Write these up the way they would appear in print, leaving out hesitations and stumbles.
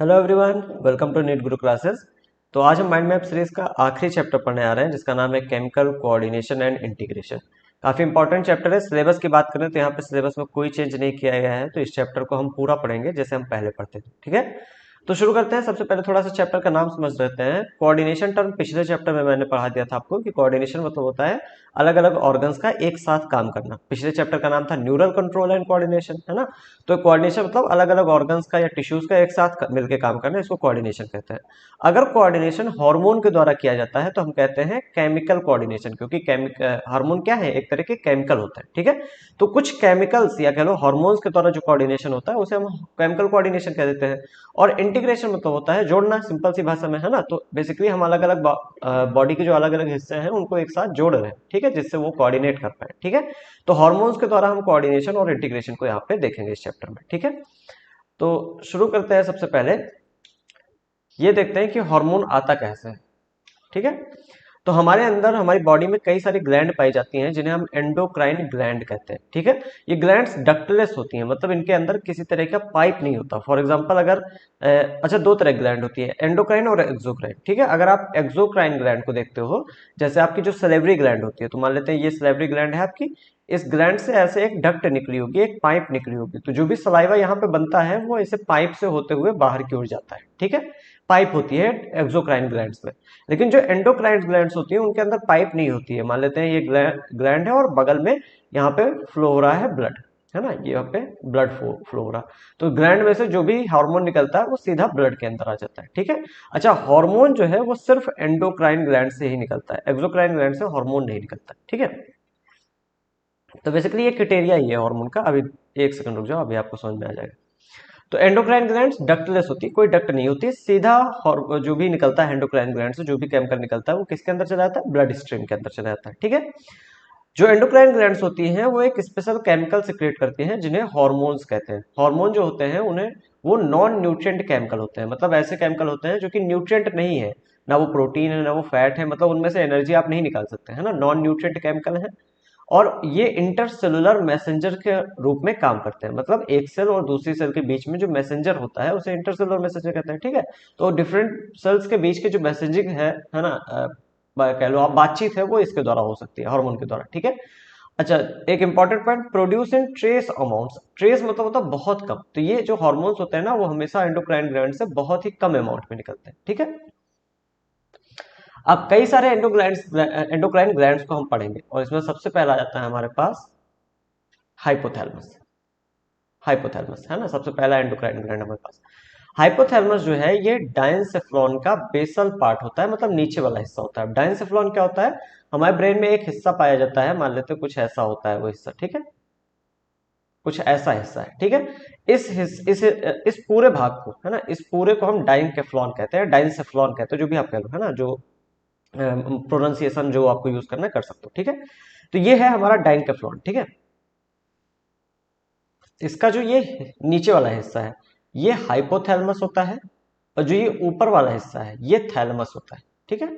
Hello everyone, welcome to NEET Guru classes. तो आज हम माइंड मैप सीरीज का आखिरी चैप्टर पढ़ने आ रहे हैं जिसका नाम है केमिकल कोऑर्डिनेशन एंड इंटीग्रेशन। काफी इंपॉर्टेंट चैप्टर है। सिलेबस की बात करें तो यहाँ पे सिलेबस में कोई चेंज नहीं किया गया है, तो इस चैप्टर को हम पूरा पढ़ेंगे जैसे हम पहले पढ़ते थे। ठीक है, तो शुरू करते हैं। सबसे पहले थोड़ा सा चैप्टर का नाम समझ लेते हैं। कोऑर्डिनेशन टर्म पिछले चैप्टर में मैंने पढ़ा दिया था आपको कि कोऑर्डिनेशन मतलब होता है अलग अलग ऑर्गन्स का एक साथ काम करना। पिछले चैप्टर का नाम था न्यूरल कंट्रोल एंड कोऑर्डिनेशन, है ना। तो कोऑर्डिनेशन मतलब अलग अलग ऑर्गन्स का या टिश्यूज का एक साथ मिलकर काम करना, इसको कोऑर्डिनेशन कहते हैं। अगर कोऑर्डिनेशन हार्मोन के द्वारा किया जाता है तो हम कहते हैं केमिकल कोऑर्डिनेशन, क्योंकि हार्मोन क्या है, एक तरह के केमिकल होता है। ठीक है, तो कुछ केमिकल्स या कह लो हार्मोन्स के द्वारा जो कोऑर्डिनेशन होता है उसे हम केमिकल कोऑर्डिनेशन कह देते हैं। और इंटीग्रेशन मतलब होता है जोड़ना, सिंपल सी भाषा में, है ना। तो बेसिकली हम अलग अलग बॉडी के जो अलग अलग हिस्से हैं उनको एक साथ जोड़ रहे हैं, ठीक है, जिससे वो कोऑर्डिनेट कर पाए। ठीक है, तो हार्मोन्स के द्वारा हम कोऑर्डिनेशन और इंटीग्रेशन को यहाँ पे देखेंगे इस चैप्टर में। ठीक है, तो शुरू करते हैं। सबसे पहले ये देखते हैं कि हार्मोन आता कैसे है। ठीक है, तो हमारे अंदर हमारी बॉडी में कई सारी ग्लैंड पाई जाती हैं जिन्हें हम एंडोक्राइन ग्लैंड कहते हैं। ठीक है, ये ग्लैंड्स डक्टलेस होती हैं, मतलब इनके अंदर किसी तरह का पाइप नहीं होता। फॉर एग्जांपल अगर अच्छा, दो तरह की ग्लैंड होती है, एंडोक्राइन और एक्सोक्राइन। ठीक है, अगर आप एक्सोक्राइन ग्लैंड को देखते हो, जैसे आपकी जो सलेवरी ग्लैंड होती है, तो मान लेते हैं ये सलेवरी ग्लैंड है आपकी। इस ग्लैंड से ऐसे एक डक्ट निकली होगी, एक पाइप निकली होगी, तो जो भी सलाइवा यहाँ पे बनता है वो ऐसे पाइप से होते हुए बाहर की ओर जाता है। ठीक है, पाइप होती है एक्सोक्राइन ग्लैंड्स में। लेकिन जो एंडोक्राइन ग्लैंड्स होती है उनके अंदर पाइप नहीं होती है। मान लेते हैं ये ग्लैंड है और बगल में यहाँ पे फ्लो हो रहा है ब्लड, है ना, ये यहाँ पे ब्लड फ्लो हो रहा है। तो ग्लैंड में से जो भी हार्मोन निकलता है वो सीधा ब्लड के अंदर आ जाता है। ठीक है, अच्छा, हार्मोन जो है वो सिर्फ एंडोक्राइन ग्लैंड से ही निकलता है, एक्सोक्राइन ग्लैंड से हार्मोन नहीं निकलता। ठीक है, तो बेसिकली ये क्राइटेरिया ही है हार्मोन का। अभी एक सेकंड रुक जाओ, अभी आपको समझ में आ जाएगा। तो एंडोक्राइन ग्लैंड्स डक्टलेस होती है, कोई डक्ट नहीं होती, सीधा जो भी निकलता है एंडोक्राइन ग्लैंड से, जो भी केमिकल निकलता है वो किसके अंदर चला जाता है, ब्लड स्ट्रीम के अंदर चला जाता है। ठीक है, जो एंडोक्राइन ग्लैंड्स होती हैं वो एक स्पेशल केमिकल सिक्रेट करती हैं जिन्हें हार्मोन्स कहते हैं। हार्मोन जो होते हैं उन्हें वो नॉन न्यूट्रिएंट केमिकल होते हैं, मतलब ऐसे केमिकल होते हैं जो कि न्यूट्रिएंट नहीं है, ना वो प्रोटीन है ना वो फैट है, मतलब उनमें से एनर्जी आप नहीं निकाल सकते, है ना, नॉन न्यूट्रिएंट केमिकल है। और ये इंटरसेलुलर मैसेंजर के रूप में काम करते हैं, मतलब एक सेल और दूसरी सेल के बीच में जो मैसेंजर होता है उसे इंटरसेलुलर मैसेंजर कहते हैं। ठीक है, तो डिफरेंट सेल्स के बीच के जो मैसेजिंग है ना, कह लो आप बातचीत है, वो इसके द्वारा हो सकती है, हार्मोन के द्वारा। ठीक है, अच्छा, एक important point, produce in trace amounts. Trace मतलब होता है बहुत कम, तो ये जो हार्मोन्स होते हैं ना वो हमेशा एंडोक्राइन ग्लैंड से बहुत ही कम अमाउंट में निकलते हैं। ठीक है, अब कई सारे एंडोक्राइन ग्लैंड्स को हम पढ़ेंगे और इसमें सबसे पहला आ जाता है हमारे पास हाइपोथैलेमस। हाइपोथैलेमस है ना, सबसे पहला एंडोक्राइन ग्लैंड हमारे पास। हाइपोथैलेमस जो है ये डायंसेफ्लॉन का बेसल पार्ट होता है, मतलब नीचे वाला हिस्सा होता है। डायंसेफ्लॉन क्या होता है, हमारे ब्रेन में एक हिस्सा पाया जाता है, मान लेते हैं कुछ ऐसा होता है वो हिस्सा। ठीक है, कुछ ऐसा हिस्सा है। ठीक है, इस पूरे भाग को, है ना, इस पूरे को हम डाइनकेफ्लॉन कहते हैं, डाइनसेफ्लॉन कहते हैं, जो भी आप कह लो, है ना, जो प्रोनाउंसिएशन जो आपको यूज करना है कर सकते हो। ठीक है, तो ये है हमारा डाइनकेफ्लॉन। ठीक है, इसका जो ये नीचे वाला हिस्सा है ये हाइपोथैलेमस होता है, और जो ये ऊपर वाला हिस्सा है ये थैलेमस होता है। ठीक है,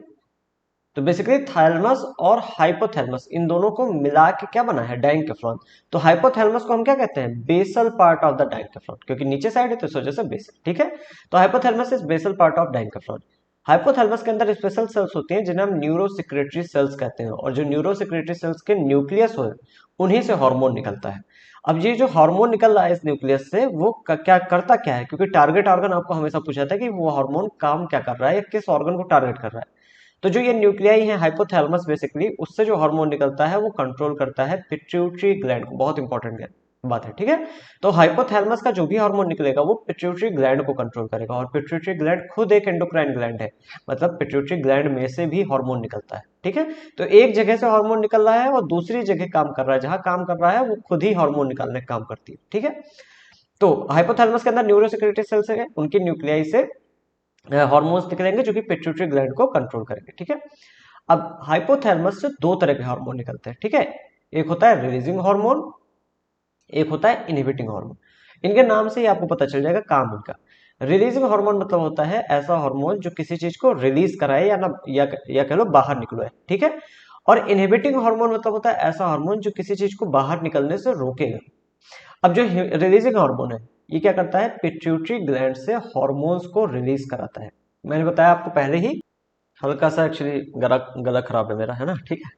तो बेसिकली थैलेमस और हाइपोथैलेमस इन दोनों को मिला के क्या बना है, डाइनकेफ्लॉन। तो हाइपोथैलेमस को हम क्या कहते हैं, बेसल पार्ट ऑफ द डाइनकेफ्लॉन, क्योंकि नीचे साइड है तो इस वजह से बेसल। ठीक है, तो hypothalamus is basal part of diencephalon. Hypothalamus के अंदर स्पेशल सेल्स होती हैं जिन्हें हम न्यूरोसेक्रेटरी सेल्स कहते हैं, और जो न्यूरोसेक्रेटरी सेल्स के न्यूक्लियस हो उन्हीं से हार्मोन निकलता है। अब ये जो हार्मोन निकल रहा है इस न्यूक्लियस से वो क्या करता क्या है, क्योंकि टारगेट ऑर्गन आपको हमेशा पूछा था कि वो हार्मोन काम क्या कर रहा है या किस ऑर्गन को टारगेट कर रहा है। तो जो ये न्यूक्लियाई है हाइपोथैलेमस, बेसिकली उससे जो हार्मोन निकलता है वो कंट्रोल करता है पिट्यूटरी ग्लैंड को, बहुत इंपॉर्टेंट बात है। ठीक है, तो हाइपोथैलेमस का जो भी हार्मोन निकलेगा वो पिट्यूटरी ग्लैंड को कंट्रोल करेगा, और पिट्यूटरी ग्लैंड खुद एक एंडोक्राइन ग्लैंड है, मतलब पिट्यूटरी ग्लैंड में से भी हार्मोन निकलता है। ठीक है, तो एक जगह से हार्मोन निकल रहा है और दूसरी जगह काम कर रहा है, जहां काम कर रहा है वो खुद ही हार्मोन निकालने का काम करती है। ठीक है, तो हाइपोथैलेमस के अंदर न्यूरोसेक्रेटरी सेल्स है, उनकी न्यूक्लियाई से हार्मोन्स निकलेंगे जो कि पिट्यूटरी ग्लैंड को कंट्रोल करेंगे। ठीक है, अब हाइपोथैलेमस से दो तरह के हार्मोन निकलते हैं। ठीक है, एक होता है रिलीजिंग हार्मोन, एक होता है इनहिबिटिंग हार्मोन। इनके नाम से ही आपको पता चल जाएगा काम इनका। रिलीजिंग हार्मोन मतलब होता है ऐसा हार्मोन जो किसी चीज को रिलीज कराए या ना, या कह लो बाहर निकलो है। ठीक है, और इनहिबिटिंग हार्मोन मतलब होता है ऐसा हार्मोन जो किसी चीज को बाहर निकलने से रोकेगा। अब जो रिलीजिंग हार्मोन है ये क्या करता है, पिट्यूटरी ग्लैंड से हॉर्मोन्स को रिलीज कराता है। मैंने बताया आपको पहले ही, हल्का सा एक्चुअली गला खराब है मेरा, है ना, ठीक है।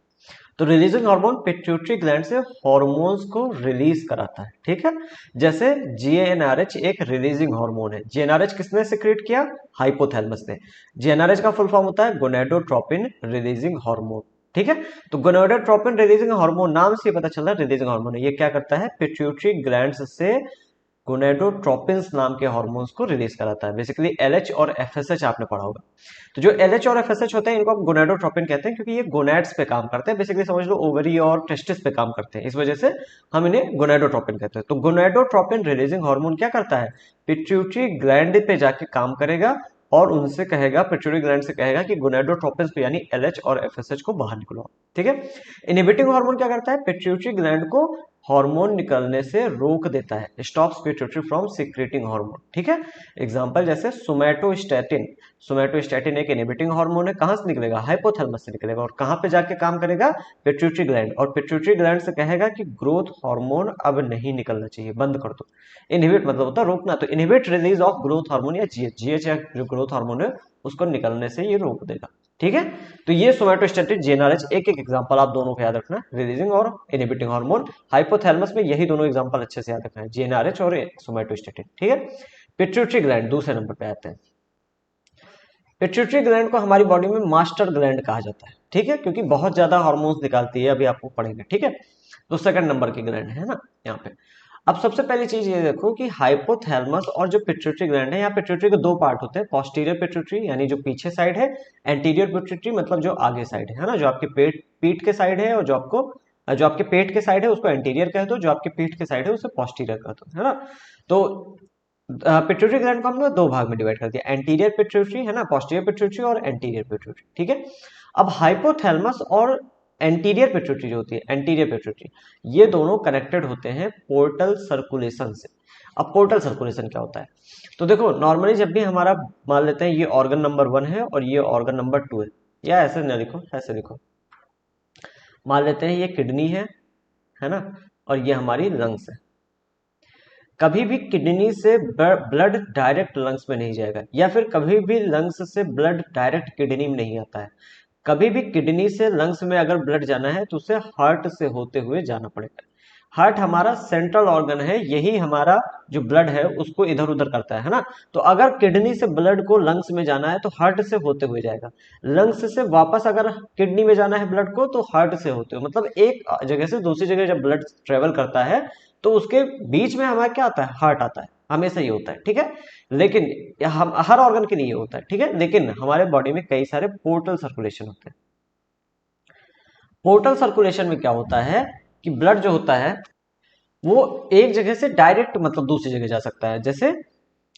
तो रिलीजिंग हार्मोन पिट्यूटरी ग्लैंड से हॉर्मोन्स को रिलीज कराता है, ठीक है। जैसे जीएनआरएच एक रिलीजिंग हार्मोन है। जीएनआरएच किसने सिक्रेट किया, हाइपोथैलेमस ने। जीएनआरएच का फुल फॉर्म होता है गोनेडोट्रोपिन रिलीजिंग हार्मोन, ठीक है। तो गोनेडोट्रोपिन रिलीजिंग हार्मोन, नाम से पता चल रहा है रिलीजिंग हार्मोन है। ये क्या करता है, पिट्यूटरी ग्लैंड्स से गोनेडोट्रोपिन्स नाम के हार्मोन्स को रिलीज कराता है। बेसिकली एलएच और एफएसएच आपने पढ़ा होगा। तो जो एलएच और एफएसएच होते हैं इनको हम गोनेडोट्रोपिन कहते हैं, क्योंकि ये गोनेड्स पे काम करते हैं। बेसिकली समझ लो ओवरी और टेस्टिस पे काम करते हैं, इस वजह से हम इन्हें गोनेडोट्रोपिन कहते हैं। तो गोनेडोट्रोपिन रिलीजिंग हार्मोन क्या करता है, पिट्यूटरी ग्लैंड पे जाके काम करेगा और उनसे कहेगा, पिट्यूटरी ग्लैंड से कहेगा कि गोनेडोट्रोपिन्स को यानी एलएच और एफएसएच को बाहर निकलो, ठीक है। इनहिबिटिंग हार्मोन क्या करता है, पिट्यूटरी ग्लैंड को हार्मोन निकलने से रोक देता है, stops pituitary from secreting hormone, ठीक है। एग्जांपल जैसे सोमैटोस्टैटिन। सोमैटोस्टैटिन एक इनहिबिटिंग हार्मोन है, कहां से निकलेगा, हाइपोथैलेमस से निकलेगा, और कहां पे जाके काम करेगा, पिट्यूटरी ग्लैंड, और पिट्यूटरी ग्लैंड से कहेगा कि ग्रोथ हार्मोन अब नहीं निकलना चाहिए, बंद कर दो। इनहिबिट मतलब होता है रोकना, तो inhibit release of growth hormone या जीएच, जीएच या जो ग्रोथ हार्मोन है उसको निकलने से ये रोक देगा, ठीक है। तो ये सोमैटोस्टैटिन, जीएनआरएच, एक एक एग्जांपल आप दोनों को याद रखना, रिलीजिंग और इनहिबिटिंग हार्मोन। हाइपोथैलेमस में यही दोनों एग्जांपल अच्छे से याद रखना है, जीएनआरएच और सोमैटोस्टैटिन, ठीक है। पिट्यूटरी ग्लैंड दूसरे नंबर पे आते हैं। पिट्यूटरी ग्लैंड को हमारी बॉडी में मास्टर ग्लैंड कहा जाता है, ठीक है, क्योंकि बहुत ज्यादा हार्मोन्स निकालती है, अभी आपको पढ़ेंगे, ठीक है। तो सेकंड नंबर की ग्लैंड है ना यहाँ पे। अब सबसे पहली चीज ये देखो कि हाइपोथैलेमस और जो पिट्यूटरी ग्लैंड है, यहाँ पिट्यूटरी के दो पार्ट होते हैं, पोस्टीरियर पिट्यूटरी यानी जो पीछे साइड है, एंटीरियर पिट्यूटरी मतलब जो आगे साइड है ना, जो आपके पीठ के साइड है, और जो आपके पेट के साइड है उसको एंटीरियर कहते हो, जो आपके पीठ के साइड है उसे पोस्टीरियर कहते हो, है ना। तो पिट्यूटरी ग्लैंड को हम लोग दो भाग में डिवाइड कर दिया, एंटीरियर पिट्यूटरी है ना, पोस्टीरियर पिट्यूटरी और एंटीरियर पिट्यूटरी, ठीक है। अब हाइपोथैलेमस और एंटीरियर पिट्यूटरी जो होती है, एंटीरियर पिट्यूटरी, ये दोनों कनेक्टेड होते हैं पोर्टल सर्कुलेशन से। अब पोर्टल सर्कुलेशन क्या होता है, तो देखो नॉर्मली जब भी हमारा, मान लेते हैं ये ऑर्गन नंबर 1 है और ये ऑर्गन नंबर 2 है, या ऐसे न लिखो, ऐसे लिखो, मान लेते हैं ये किडनी है ना, और ये हमारी लंग्स है। कभी भी किडनी से ब्लड डायरेक्ट लंग्स में नहीं जाएगा, या फिर कभी भी लंग्स से ब्लड डायरेक्ट किडनी में नहीं आता है। कभी भी किडनी से लंग्स में अगर ब्लड जाना है तो उसे हार्ट से होते हुए जाना पड़ेगा। हार्ट हमारा सेंट्रल ऑर्गन है, यही हमारा जो ब्लड है उसको इधर उधर करता है ना। तो अगर किडनी से ब्लड को लंग्स में जाना है तो हार्ट से होते हुए जाएगा, लंग्स से वापस अगर किडनी में जाना है ब्लड को तो हार्ट से होते हुए, मतलब एक जगह से दूसरी जगह जब ब्लड ट्रेवल करता है तो उसके बीच में हमारा क्या आता है, हार्ट आता है, हमेशा ये होता है, ठीक है। लेकिन हम हर ऑर्गन के लिए होता है, ठीक है, लेकिन हमारे बॉडी में कई सारे पोर्टल सर्कुलेशन होते हैं। पोर्टल सर्कुलेशन में क्या होता है कि ब्लड जो होता है वो एक जगह से डायरेक्ट मतलब दूसरी जगह जा सकता है, जैसे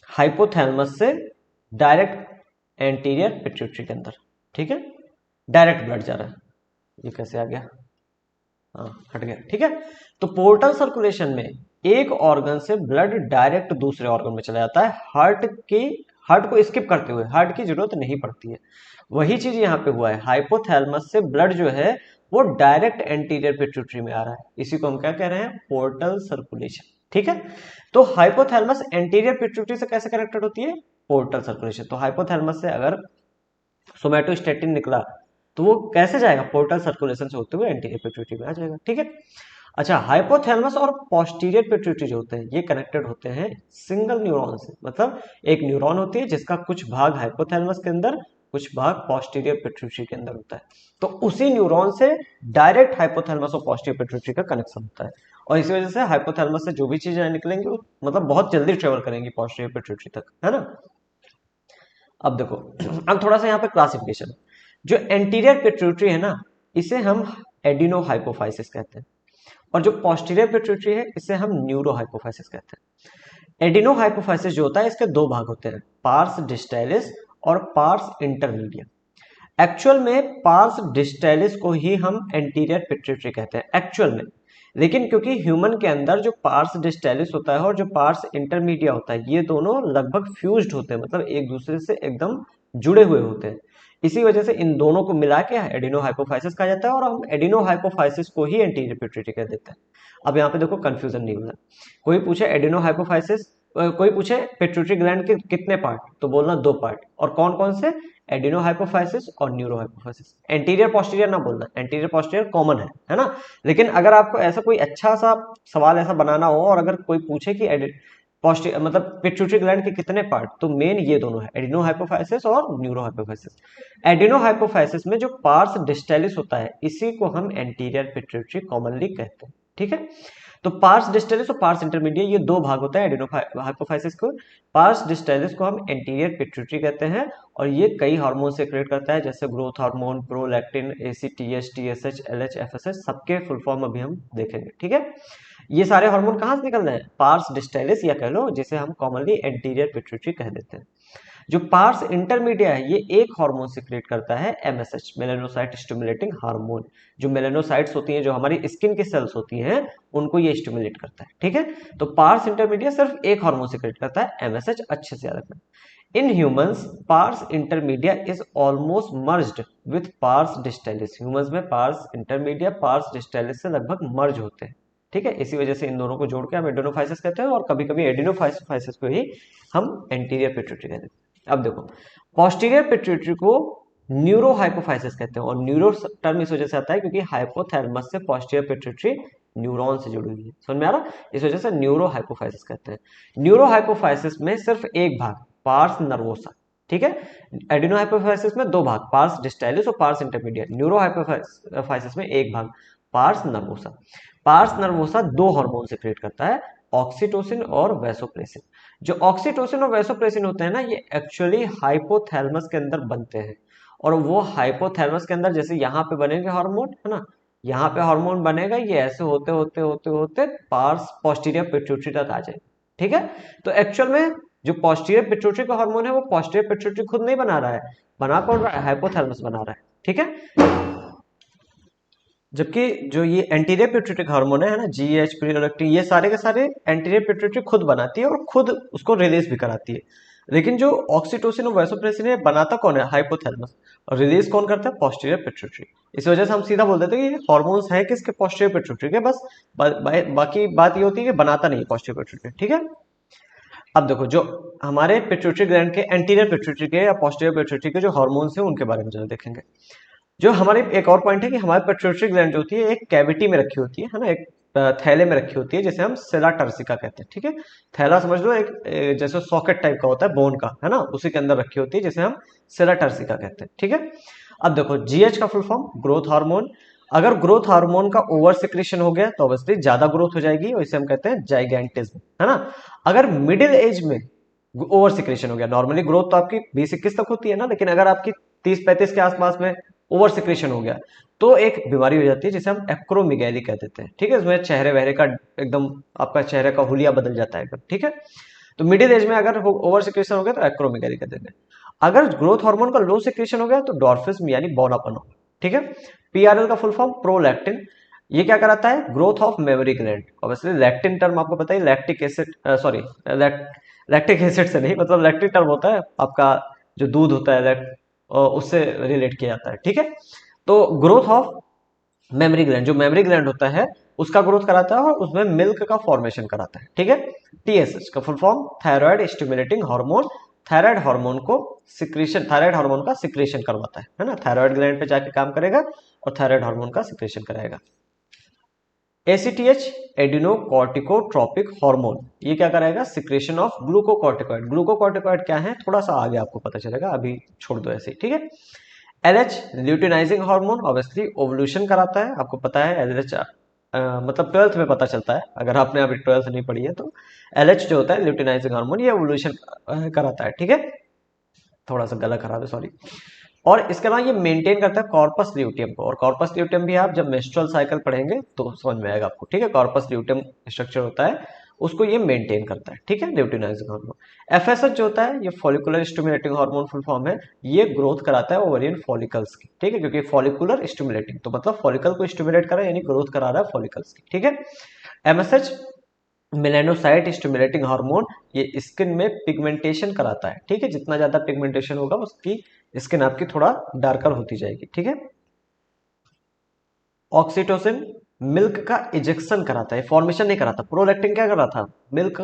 हाइपोथैलेमस से डायरेक्ट एंटीरियर पिट्यूटरी के अंदर, ठीक है, डायरेक्ट ब्लड जा रहा है। ये कैसे आ गया, हाँ हट गया, ठीक है। तो पोर्टल सर्कुलेशन में एक ऑर्गन से ब्लड डायरेक्ट दूसरे ऑर्गन में चला जाता है, हार्ट को स्किप करते हुए, हार्ट की जरूरत नहीं पड़ती है। वही चीज यहाँ पे हुआ है, हाइपोथैलेमस से ब्लड जो है वो डायरेक्ट एंटीरियर पिट्यूटरी में आ रहा है, इसी को हम क्या कह रहे हैं, पोर्टल सर्कुलेशन, ठीक है। तो हाइपोथैलेमस एंटीरियर पिट्यूटरी से कैसे कनेक्टेड होती है, पोर्टल सर्कुलेशन। तो हाइपोथैलेमस से अगर सोमैटोस्टैटिन निकला तो वो कैसे जाएगा, पोर्टल सर्कुलेशन से होते हुए एंटीरियर पिट्यूटरी में आ जाएगा, ठीक है। अच्छा, हाइपोथैलेमस और पोस्टीरियर पिट्यूटरी जो होते हैं ये कनेक्टेड होते हैं सिंगल न्यूरॉन से, मतलब एक न्यूरॉन होती है जिसका कुछ भाग हाइपोथैलेमस के अंदर, कुछ भाग पोस्टीरियर पिट्यूटरी के अंदर होता है। तो उसी न्यूरॉन से डायरेक्ट हाइपोथैलेमस और पोस्टीरियर पिट्यूटरी का कनेक्शन होता है, और इसी वजह से हाइपोथैलेमस से जो भी चीजें निकलेंगी वो मतलब बहुत जल्दी ट्रेवल करेंगी पोस्टीरियर पिट्यूटरी तक, है ना। अब देखो, अब थोड़ा सा यहाँ पे क्लासिफिकेशन, जो एंटीरियर पिट्यूटरी है ना इसे हम एडिनो हाइपोफाइसिस कहते हैं, और जो पोस्टीरियर पिट्यूटरी है इसे हम न्यूरो हाइपोफाइसिस कहते हैं। एडिनो हाइपोफाइसिस जो होता है इसके दो भाग होते हैं, पार्स डिस्टाइलिस और पार्स इंटरमीडिया। एक्चुअल में पार्स डिस्टाइलिस को ही हम एंटीरियर पिट्यूटरी कहते हैं एक्चुअल में, लेकिन क्योंकि ह्यूमन के अंदर जो पार्स डिस्टाइलिस होता है और जो पार्स इंटरमीडिया होता है ये दोनों लगभग फ्यूज्ड होते हैं, मतलब एक दूसरे से एकदम जुड़े हुए होते हैं, इसी वजह से इन दोनों को मिला के एडिनो हाइपोफाइसिस कहा जाता है, और हम एडिनो हाइपोफाइसिस को ही एंटीरियर पिट्यूटरी कह देते हैं। अब यहाँ पे देखो कंफ्यूजन नहीं होगा, कोई पूछे एडिनो हाइपोफाइसिस कोई पूछे पिट्यूटरी ग्लैंड के कितने पार्ट, तो बोलना 2 पार्ट, और कौन कौन से, एडिनो हाइपोफाइसिस और न्यूरो हाइपोफाइसिस। एंटीरियर पोस्टीरियर ना बोलना, एंटीरियर पोस्टीरियर कॉमन है ना। लेकिन अगर आपको ऐसा कोई अच्छा सा सवाल ऐसा बनाना हो और अगर कोई पूछे कि पोस्टीरियर मतलब पिट्यूटरी ग्लैंड के कितने पार्ट, तो मेन ये दोनों है, एडिनो हाइपोफाइसिस और न्यूरो हाइपोफाइसिस। एडिनो हाइपोफाइसिस में जो पार्स डिस्टेलिस होता है इसी को हम एंटीरियर पिट्यूटरी कॉमनली कहते हैं, ठीक है। तो पार्स डिस्टेलिस और पार्स इंटरमीडिएट ये 2 भाग होता है एडिनो हाइपोफाइसिस को। पार्स डिस्टेलिस को हम एंटीरियर पिट्यूटरी कहते हैं और ये कई हार्मोन सेक्रेट करता है, जैसे growth hormone, prolactin, ACTH, TSH, LH, FSH, सबके फुल फॉर्म अभी हम देखेंगे, ठीक है। ये सारे हार्मोन कहाँ से निकल रहे हैं, पार्स डिस्टेलिस या कह लो जिसे हम कॉमनली एंटीरियर पिट्यूटरी कह देते हैं। जो पार्स इंटरमीडिया है ये एक हार्मोन सिक्रेट करता है, एमएसएच, मेलानोसाइट स्टिमुलेटिंग हार्मोन। जो मेलानोसाइट्स होती हैं, जो हमारी स्किन की सेल्स होती हैं, उनको ये स्टिमुलेट करता है, ठीक है। तो पार्स इंटरमीडिया सिर्फ एक हार्मोन सिक्रेट करता है, एमएसएच, अच्छे से याद रखना। In humans pars intermedia is almost merged with pars distalis. Humans में पार्स इंटरमीडिया पार्स डिस्टेलिस से लगभग मर्ज होते हैं, ठीक है। इसी वजह से इन दोनों को जोड़ के हम एडिनोफाइसिस कहते हैं और कभी कभी एडिनोफाइसिस को ही हम एंटीरियर पिट्यूटरी कहते हैं। अब देखो, पोस्टीरियर पिट्यूटरी को न्यूरो हाइपोफाइसिस कहते हैं और न्यूरो टर्म इस वजह से आता है क्योंकि हाइपोथैलेमस से पोस्टीरियर पिट्यूटरी न्यूरॉन से जुड़ी हुई है, समझ में आ रहा, इस वजह से न्यूरो हाइपोफाइसिस कहते हैं। न्यूरो हाइपोफाइसिस में सिर्फ एक भाग, पार्स नर्वोसा, ठीक है। एडिनो हाइपोफाइसिस में 2 भाग, पार्स डिस्टेलिस और पार्स इंटरमीडिएट। न्यूरो हाइपोफाइसिस में एक भाग, pars nervosa. Pars nervosa 2 hormone secrete करता है, ऑक्सीटोसिन और वैसोप्रेसिन। जो ऑक्सीटोसिन और वैसोप्रेसिन होते हैं ना, ये एक्चुअली हाइपोथैलेमस के अंदर बनते हैं और वो हाइपोथैलेमस के अंदर जैसे यहाँ पे बनेंगे हार्मोन, है ना, यहाँ पे हार्मोन बनेगा, ये ऐसे होते होते होते होते पार्स पोस्टीरियर पिट्यूटरी तक आ जाए, ठीक है। तो एक्चुअल में जो पोस्टीरियर पिट्यूटरी का हार्मोन है वो पोस्टीरियर पिट्यूटरी खुद नहीं बना रहा है, बना कौन रहा है, हाइपोथैलेमस बना रहा है, ठीक है। जबकि जो ये एंटीरियर पिट्यूटरी हार्मोन है ना, जीएच, प्रोलैक्टिन, ये सारे के सारे एंटीरियर पिट्यूटरी खुद बनाती है और खुद उसको रिलीज भी कराती है। लेकिन जो ऑक्सीटोसिन और वैसोप्रेसिन है बनाता कौन है, हाइपोथैलेमस, और रिलीज कौन करता है, पोस्टीरियर पिट्यूटरी। इस वजह से हम सीधा बोल देते हैं कि ये हार्मोन्स हैं किसके, पोस्टीरियर पिट्यूटरी के, बस बाकी बात ये होती है कि बनाता नहीं है पोस्टीरियर पिट्यूटरी, ठीक है। अब देखो, जो हमारे पिट्यूटरी ग्लैंड के एंटीरियर पिट्यूटरी के या पोस्टीरियर पिट्यूटरी के जो हार्मोन्स हैं उनके बारे में जरा देखेंगे। जो हमारे एक और पॉइंट है कि हमारी पिट्यूटरी ग्लैंड जो होती है एक कैविटी में रखी होती है ना, एक थैले में रखी होती है जिसे हम सेला टर्सिका कहते हैं, ठीक है। थैला समझ लो, एक जैसे सॉकेट टाइप का होता है बोन का, है ना, उसी के अंदर रखी होती है जिसे हम सेला टर्सिका कहते हैं, ठीक है। अब देखो, जीएच का फुल फॉर्म ग्रोथ हार्मोन। अगर ग्रोथ हार्मोन का ओवर सिक्रेशन हो गया तो ऑब्वियसली ज्यादा ग्रोथ हो जाएगी और इसे हम कहते हैं जाइगेंटिज्म, है ना। अगर मिडिल एज में ओवर सिक्रेशन हो गया, नॉर्मली ग्रोथ तो आपकी 20-21 तक होती है ना, लेकिन अगर आपकी 30-35 के आसपास में ओवर सिक्रेशन हो गया तो एक बीमारी हो जाती है जिसे हम एक्रोमेगैली कह देते हैं, ठीक है। इसमें चेहरे वहरे का एकदम, आपका चेहरे का हुलिया बदल जाता है एकदम, ठीक है। तो मिडिल एज में अगर ओवर सिक्रेशन हो गया तो एक्रोमेगैली कह देते हैं। अगर ग्रोथ हार्मोन का लो सिक्रेशन हो गया तो डॉर्फिज्म यानी बौनापन होगा, ठीक है। पीआरएल का फुल फॉर्म प्रोलैक्टिन। ये क्या कराता है, growth of memory gland. Obviously lectin term आपको पता है, lactic acid, sorry lactic acid से नहीं, मतलब लैक्टिक टर्म होता है आपका जो दूध होता है, उससे रिलेट किया जाता है, ठीक है। तो ग्रोथ ऑफ मेमोरी ग्लैंड, जो मेमोरी ग्लैंड होता है उसका ग्रोथ कराता है और उसमें मिल्क का फॉर्मेशन कराता है, ठीक है। टीएसएच का full form thyroid stimulating hormone. Thyroid hormone को सिक्रेशन, थायराइड हार्मोन का सिक्रेशन करवाता है ना, थायराइड ग्लैंड पे जाके काम करेगा और थायराइड हार्मोन का सिक्रेशन कराएगा। एसीटीएच एडिनोकॉर्टिकोट्रोपिक हार्मोन, ये क्या कराएगा, सिक्रेशन ऑफ ग्लूकोकॉर्टिकॉइड। ग्लूकोकॉर्टिकॉइड क्या है थोड़ा सा आगे आपको पता चलेगा, अभी छोड़ दो ऐसे ही, ठीक है। LH luteinizing hormone, obviously ovulation कराता है, आपको पता है एलएच मतलब 12th में पता चलता है, अगर आपने अभी 12th नहीं पढ़ी है तो एलएच जो होता है ल्यूटिनाइजिंग हार्मोन, ये ओवल्यूशन कराता है, ठीक है। थोड़ा सा गला खराब है, सॉरी। और इसके अलावा ये मेंटेन करता है कॉर्पस ल्यूटियम को, और कॉर्पस ल्यूटियम भी आप जब मेंस्ट्रुअल साइकिल पढ़ेंगे तो समझ में आएगा आपको, ठीक है। कॉर्पस ल्यूटियम स्ट्रक्चर होता है, उसको ये मेंटेन करता है, ठीक है, ल्यूटिनाइजिंग हार्मोन। एफएसएच जो होता है ये follicular stimulating hormone full form है, ये ग्रोथ कराता है ओवरियन फॉलिकल्स की, ठीक है, क्योंकि फॉलिकुलर स्टिमुलेटिंग तो मतलब फॉलिकल को स्टिमुलेट कर रहा है यानी ग्रोथ करा रहा है फॉलिकल्स की, ठीक है। एमएसएच मेलानोसाइट स्टिमुलेटिंग हार्मोन, ये स्किन में पिगमेंटेशन कराता है, ठीक है, जितना ज्यादा पिगमेंटेशन होगा उसकी स्किन आपकी थोड़ा डार्कर होती जाएगी, ठीक है। ऑक्सीटोसिन मिल्क का इजेक्शन कराता है, फॉर्मेशन नहीं कराता। प्रोलैक्टिन क्या कर रहा था, मिल्क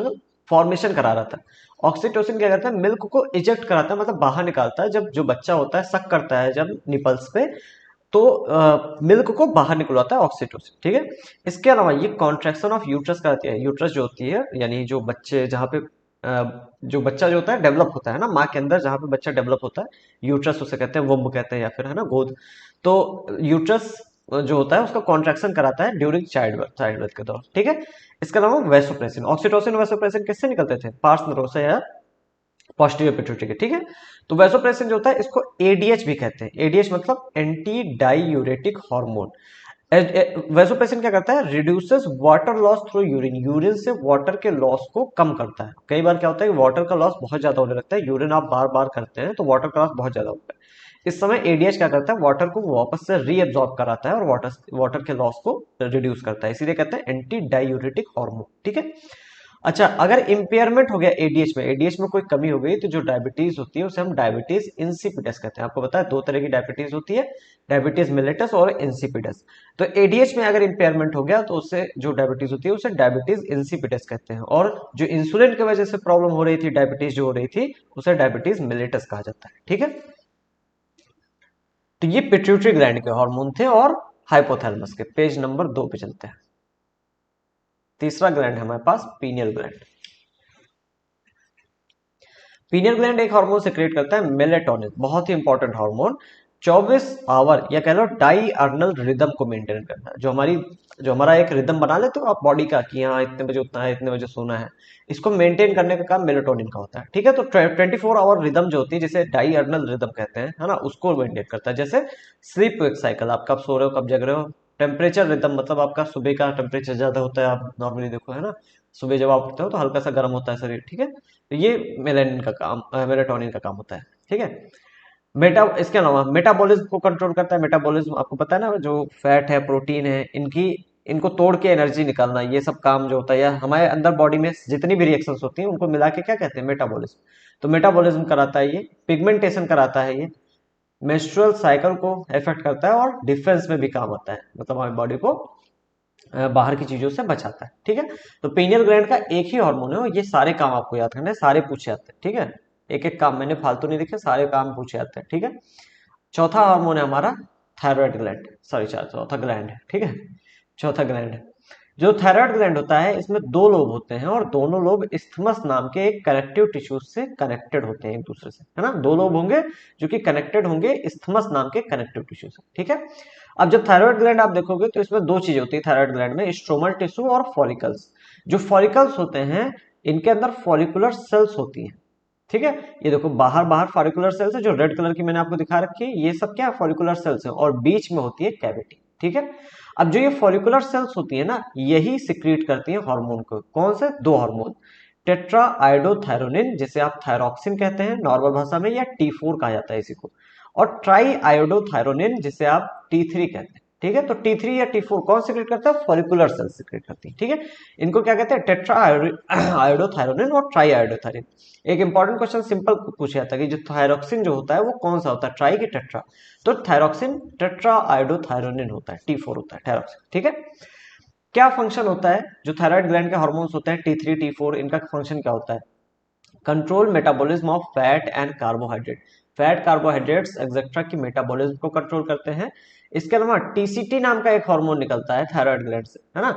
फॉर्मेशन करा रहा था। ऑक्सीटोसिन क्या करता है, मिल्क को इजेक्ट कराता है, मतलब बाहर निकालता है। जब जो बच्चा होता है सक करता है जब निपल्स पे, तो मिल्क को बाहर निकलवाता है ऑक्सीटोसिन, ठीक है। इसके अलावा ये कॉन्ट्रैक्शन ऑफ यूट्रस कराती है। यूट्रस जो होती है यानी जो बच्चे जहाँ पे जो बच्चा जो होता है डेवलप होता है ना माँ के अंदर, जहाँ पे बच्चा डेवलप होता है, यूट्रस उसे कहते हैं, वुम्ब कहते हैं या फिर है ना गोद। तो यूट्रस जो होता है उसका कॉन्ट्रैक्शन कराता है ड्यूरिंग चाइल्ड बर्थ के दौरान, ठीक है। इसके अलावा वैसोप्रेसिन, ऑक्सीटोसिन वैसोप्रेसिन किससे निकलते थे, पार्स नरोसा या पोस्टीरियर पिट्यूटरी के, ठीक है। तो वैसोप्रेसिन जो होता है इसको एडीएच भी कहते हैं। एडीएच मतलब एंटी डाईयूरेटिक हार्मोन। वैसोप्रेसिन क्या करता है, reduces water loss through urine, urine से वाटर के लॉस को कम करता है। कई बार क्या होता है कि वाटर का लॉस बहुत ज्यादा होने लगता है, यूरिन आप बार बार करते हैं तो वाटर का लॉस बहुत ज्यादा होता है। इस समय एडीएच क्या करता है, वाटर को वापस से रीअब्सॉर्ब कराता है और वाटर वाटर के लॉस को रिड्यूस करता है, इसीलिए कहते हैं एंटी डायूरेटिक हार्मोन, ठीक है। अच्छा, अगर इंपेयरमेंट हो गया एडीएच में कोई कमी हो गई तो जो डायबिटीज होती है उसे हम डायबिटीज इंसिपिडस कहते हैं। आपको पता है दो तरह की डायबिटीज होती है, डायबिटीज मिलेटस और इंसिपिडस। तो एडीएच में अगर इंपेयरमेंट हो गया तो उससे जो डायबिटीज होती है उसे डायबिटीज इंसिपिडस कहते हैं, और जो इंसुलिन की वजह से प्रॉब्लम हो रही थी, डायबिटीज जो हो रही थी, उसे डायबिटीज मिलेटस कहा जाता है, ठीक है। तो ये पिट्यूटरी ग्लैंड के हार्मोन थे और हाइपोथैलेमस के। पेज नंबर 2 पे चलते हैं। तीसरा ग्लैंड है हमारे पास पीनियल ग्लैंड। पीनियल ग्लैंड एक हार्मोन सिक्रेट करता है मेलेटोनिन, बहुत ही इंपॉर्टेंट हार्मोन। 24 आवर या कह लो डाईअर्नल रिदम को मेंटेन करता है। जो हमारा एक रिदम बना लेते हो आप बॉडी का कि हाँ इतने बजे उठना है, इतने बजे सोना है, इसको मेंटेन करने का काम मेलेटोनिन का होता है, ठीक है। तो 24 आवर रिदम जो होती है जिसे डाईअर्नल रिदम कहते हैं, है ना, उसको मेंटेन करता है। जैसे स्लीप वेक साइकिल, आप कब सो रहे हो कब जग रहे हो। टेम्परेचर रिदम मतलब आपका सुबह का टेम्परेचर ज्यादा होता है, आप नॉर्मली देखो है ना, सुबह जब आप उठते हो तो हल्का सा गर्म होता है शरीर, ठीक है। तो ये मेलेनिन का काम, मेलेटोनिन का काम होता है, ठीक है। इसके अलावा मेटाबॉलिज्म को कंट्रोल करता है। मेटाबॉलिज्म आपको पता है ना, जो फैट है प्रोटीन है इनकी, इनको तोड़ के एनर्जी निकालना, ये सब काम जो होता है, या हमारे अंदर बॉडी में जितनी भी रिएक्शंस होती हैं उनको मिला के क्या कहते हैं, मेटाबॉलिज्म। तो मेटाबॉलिज्म कराता है ये, पिगमेंटेशन कराता है ये, मेंस्ट्रुअल साइकिल को इफेक्ट करता है, और डिफेंस में भी काम आता है, मतलब हमारी बॉडी को बाहर की चीजों से बचाता है, ठीक है। तो पीनियल ग्लैंड का एक ही हार्मोन है और ये सारे काम आपको याद करने हैं, सारे पूछे जाते हैं, ठीक है। एक एक काम मैंने फालतू नहीं लिखे, सारे काम पूछे जाते हैं, ठीक है। चौथा हार्मोन है हमारा थायराइड ग्लैंड, सॉरी चौथा ग्लैंड है, ठीक है। चौथा ग्लैंड है जो थायराइड ग्लैंड होता है, इसमें दो लोब होते हैं और दोनों लोब इस्थमस नाम के एक कनेक्टिव टिश्यू से कनेक्टेड होते हैं एक दूसरे से, है ना। दो लोब होंगे जो कि कनेक्टेड होंगे इस्थमस नाम के कनेक्टिव टिश्यू से, ठीक है। अब जब थायराइड ग्लैंड आप देखोगे तो इसमें दो चीजें होती है थायराइड ग्लैंड में, स्ट्रोमल टिश्यू और फॉलिकल्स। जो फॉलिकल्स होते हैं इनके अंदर फॉलिकुलर सेल्स होती हैं, ठीक है। ये देखो बाहर बाहर फॉलिकुलर सेल्स है, जो रेड कलर की मैंने आपको दिखा रखी है, ये सब क्या है, फॉलिकुलर सेल्स है, और बीच में होती है कैविटी, ठीक है। अब जो ये फॉलिकुलर सेल्स होती है ना, यही सिक्रीट करती है हार्मोन को। कौन से दो हार्मोन, टेट्रा आयोडोथायरोनिन जिसे आप थायरॉक्सिन कहते हैं नॉर्मल भाषा में, या T4 कहा जाता है इसी को, और ट्राई आयोडोथायरोनिन जिसे आप T3 कहते हैं, ठीक है। तो T3 या T4 कौन सिक्रेट करता है, फॉलिकुलर सेल सिक्रेट करती है, ठीक है। इनको क्या कहते हैं, टेट्रा आयोडोथायरोनिन और ट्राई आयोडोथायरोनिन। एक इंपॉर्टेंट क्वेश्चन सिंपल पूछा जाता है कि जो थायरॉक्सिन जो होता है वो कौन सा होता है, ट्राई की टेट्रा। तो थायरॉक्सिन टेट्रा आयोडोथायरोनिन होता है, T4 होता है थायरॉक्सिन, ठीक है। क्या फंक्शन होता है जो थायराइड ग्लैंड के हार्मोन्स होते हैं T3 T4, इनका फंक्शन क्या होता है, control metabolism of fat and carbohydrate, fat carbohydrates etcetera की मेटाबॉलिज्म को कंट्रोल करते हैं। इसके अलावा टीसीटी नाम का एक हार्मोन निकलता है थायराइड ग्लैंड से, है ना,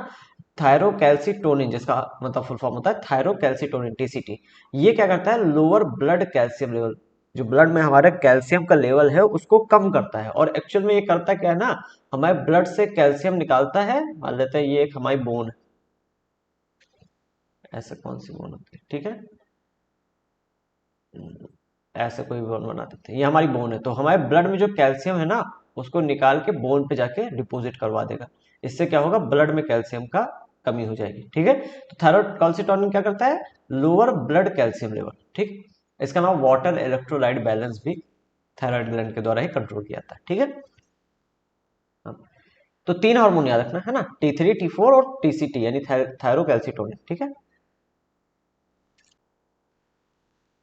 थायरोकैल्सिटोनिन, जिसका मतलब फुल फॉर्म होता है थायरोकैल्सिटोनिन, टीसीटी। ये क्या करता है, लोअर ब्लड कैल्शियम लेवल, जो ब्लड में हमारे कैल्शियम का लेवल है उसको कम करता है। और एक्चुअल में ये करता क्या है ना, हमारे ब्लड से कैल्शियम निकालता है। मान लेते हैं ये एक हमारी बोन है, ऐसे कौन सी बोन होती है, ठीक है, ऐसे कोई बोन बना देते हैं, ये हमारी बोन है, तो हमारे ब्लड में जो कैल्शियम है ना उसको निकाल के बोन पे जाके डिपॉजिट करवा देगा। इससे क्या होगा, ब्लड में कैल्शियम का कमी हो जाएगी, ठीक है। तो थायराइड कैल्सिटोनिन क्या करता है, लोअर ब्लड कैल्शियम लेवल, ठीक। इसका नाम वाटर इलेक्ट्रोलाइट बैलेंस भी थायराइड ग्लैंड के द्वारा ही कंट्रोल किया जाता है, ठीक है। हाँ। तो तीन हार्मोन याद रखना है ना, T3 T4 और टीसीटी यानी थायरोकैल्सिटोनिन, ठीक है।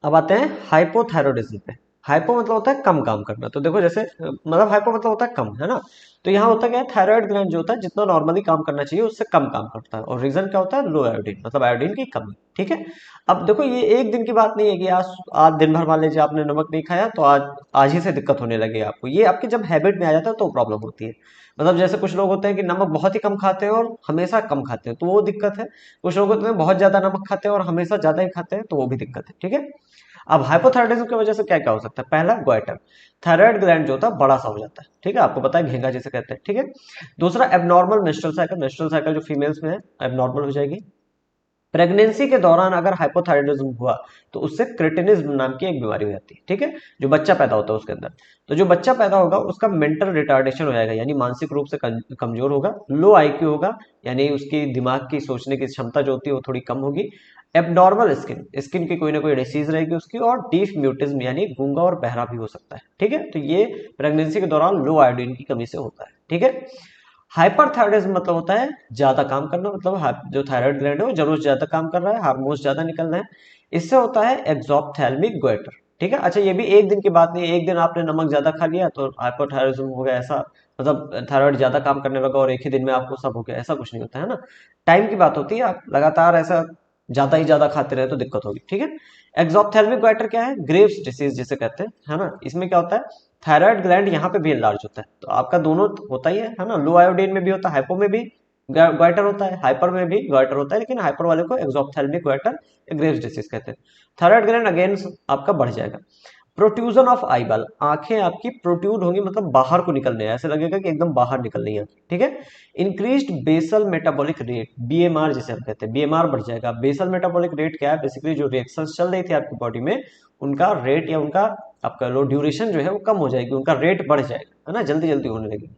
अब आते हैं हाइपोथायरॉयडिज्म पे। हाइपो मतलब होता है कम काम करना। तो देखो जैसे मतलब हाइपो मतलब होता है कम, है ना। तो यहाँ होता क्या है, थायराइड ग्लैंड जो होता है जितना नॉर्मली काम करना चाहिए उससे कम काम करता है। और रीजन क्या होता है, लो आयोडीन, मतलब आयोडीन की कमी। ठीक है। अब देखो ये एक दिन की बात नहीं है कि आज आज दिन भर मान लीजिए आपने नमक नहीं खाया तो आज आज ही से दिक्कत होने लगी आपको। ये आपकी जब हैबिट में आ जाता है तो प्रॉब्लम होती है। मतलब जैसे कुछ लोग होते हैं कि नमक बहुत ही कम खाते हैं और हमेशा कम खाते हैं, तो वो दिक्कत है। कुछ लोग होते हैं बहुत ज्यादा नमक खाते हैं और हमेशा ज्यादा ही खाते हैं, तो वो भी दिक्कत है। ठीक है। अब हाइपोथायराइडिज्म की वजह से क्या क्या हो सकता है, पहला गोइटर, थायराइड ग्लैंड जो होता है बड़ा सा हो जाता है। ठीक है, आपको पता है घेंगा जिसे कहते हैं। ठीक है। दूसरा abnormal menstrual cycle, menstrual cycle जो फीमेल्स में है एबनॉर्मल हो जाएगी। प्रेगनेंसी के दौरान अगर हाइपोथायराइडिज्म हुआ तो उससे क्रिटिनिज्म नाम की एक बीमारी हो जाती है। ठीक है, जो बच्चा पैदा होता है उसके अंदर। तो जो बच्चा पैदा होगा उसका मेंटल रिटार्डेशन हो जाएगा, यानी मानसिक रूप से कमजोर होगा। लो आईक्यू होगा, यानी उसकी दिमाग की सोचने की क्षमता जो होती है वो थोड़ी कम होगी। एबनॉर्मल स्किन, स्किन की कोई ना कोई डिसीज रहेगी उसकी। और डीफ म्यूटिज्म यानी गूंगा और बहरा भी हो सकता है। ठीक है, तो ये प्रेगनेंसी के दौरान लो आयोडीन की कमी से होता है। ठीक है। हाइपरथायराइडिज्म मतलब होता है ज्यादा काम करना, मतलब जो थायराइड ग्लैंड है वो जरूर ज्यादा काम कर रहा है, हार्मोन्स ज्यादा निकल रहे हैं। इससे होता है एक्सोप्थेल्मिक गोइटर। ठीक है। अच्छा, ये भी एक दिन की बात नहीं है, एक दिन आपने नमक ज्यादा खा लिया तो हाइपरथायराइडिज्म हो गया ऐसा, मतलब थायराइड ज्यादा काम करने लगा और एक ही दिन में आपको सब हो गया, ऐसा कुछ नहीं होता है ना। टाइम की बात होती है, आप लगातार ऐसा ज्यादा ही ज्यादा खाते रहे तो दिक्कत होगी। ठीक है। एक्सोप्थेल्मिक गोइटर क्या है, ग्रेव्स डिसीज जिसे कहते हैं, है ना। इसमें क्या होता है, थायराइड ग्लैंड यहाँ पे भी एनलार्ज होता है, तो आपका दोनों होता ही है ना। लो आयोडीन में भी होता है, हाइपो में भी ग्वाइटर होता है, हाइपर में भी ग्वाइटर होता है, लेकिन हाइपर वाले को एक्सोप्थेल्मिक ग्वाइटर ग्रेव्स डिसीज कहते हैं। थायराइड ग्लैंड अगेन आपका बढ़ जाएगा। प्रोट्यूजन ऑफ आईबॉल, आंखें आपकी प्रोट्यूड होंगी, मतलब बाहर को निकलने, ऐसे लगेगा कि एकदम बाहर निकल रही है। ठीक है। Increased basal metabolic rate, BMR जिसे हम कहते हैं, बीएमआर बढ़ जाएगा। बेसल मेटाबॉलिक रेट क्या है, बेसिकली जो रिएक्शंस चल रही थी आपकी बॉडी में उनका रेट या उनका आपका लो ड्यूरेशन जो है वो कम हो जाएगी, उनका रेट बढ़ जाएगा, है ना, जल्दी जल्दी होने लगेगी।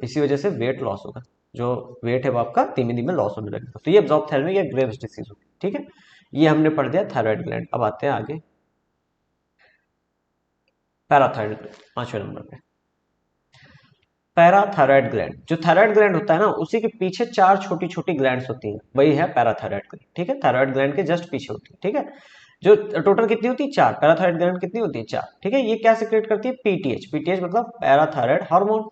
इसी वजह से वेट लॉस होगा, जो वेट है वो आपका धीमे धीमे लॉस होने लगेगा। तो ये एब्जॉर्प्थेल्मिक या ग्रेव्स डिसीज होगी। ठीक है, ये हमने पढ़ दिया थायराइड ग्लैंड। अब आते हैं आगे पैराथायराइड ग्लैंड, 5वें नंबर पे। पैराथायराइड ग्लैंड, जो थायराइड ग्लैंड होता है ना उसी के पीछे चार छोटी छोटी ग्लैंड्स होती हैं, वही है पैराथायराइड ग्लैंड। ठीक है, थायराइड ग्लैंड के जस्ट पीछे होती है। ठीक है, जो टोटल कितनी होती है, चार। पैराथायराइड ग्लैंड कितनी होती है, चार। ठीक है, ये क्या सिक्रेट करती है, पीटीएच। पीटीएच मतलब पैराथायराइड हार्मोन।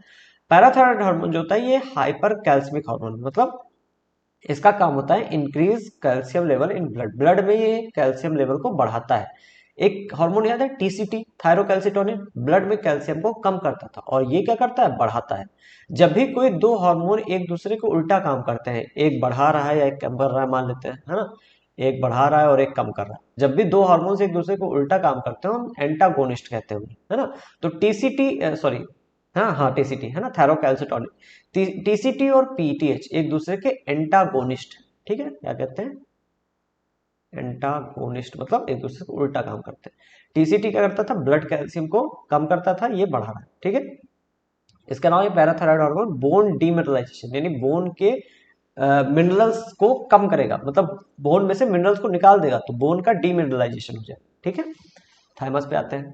पैराथायराइड हार्मोन जो होता है ये हाइपर कैल्सिमिक हार्मोन, मतलब इसका काम होता है increase calcium level in blood, blood में ये कैल्शियम लेवल को बढ़ाता है। एक हार्मोन याद है टीसीटी, थायरोकैल्सिटोनिन, ब्लड में कैल्शियम को कम करता था, और ये क्या करता है, बढ़ाता है। जब भी कोई दो हार्मोन एक दूसरे को उल्टा काम करते हैं, एक बढ़ा रहा है या एक कम कर रहा है, मान लेते हैं, है ना, एक बढ़ा रहा है और एक कम कर रहा है, जब भी दो हार्मोन्स एक दूसरे को उल्टा काम करते हैं हम एंटागोनिस्ट कहते हैं उन्हें, है ना। तो टीसीटी सॉरी, हाँ हाँ टीसीटी है ना, थायरोकैल्सिटोनिन। टीसीटी और पीटीएच एक दूसरे के एंटागोनिस्ट। ठीक है, क्या कहते हैं, एंटागोनिस्ट, मतलब एक दूसरे को उल्टा काम करते हैं। टीसीटी क्या करता था, ब्लड कैल्शियम को कम करता था, ये बढ़ा रहा है। ठीक है, इसका नाम है पैराथायराइड हार्मोन। बोन डीमिनरलाइजेशन, यानी बोन के मिनरल्स को कम करेगा, मतलब बोन में से मिनरल्स को निकाल देगा, तो बोन का डीमिनरलाइजेशन हो जाएगा। ठीक है, थाइमस पे आते हैं।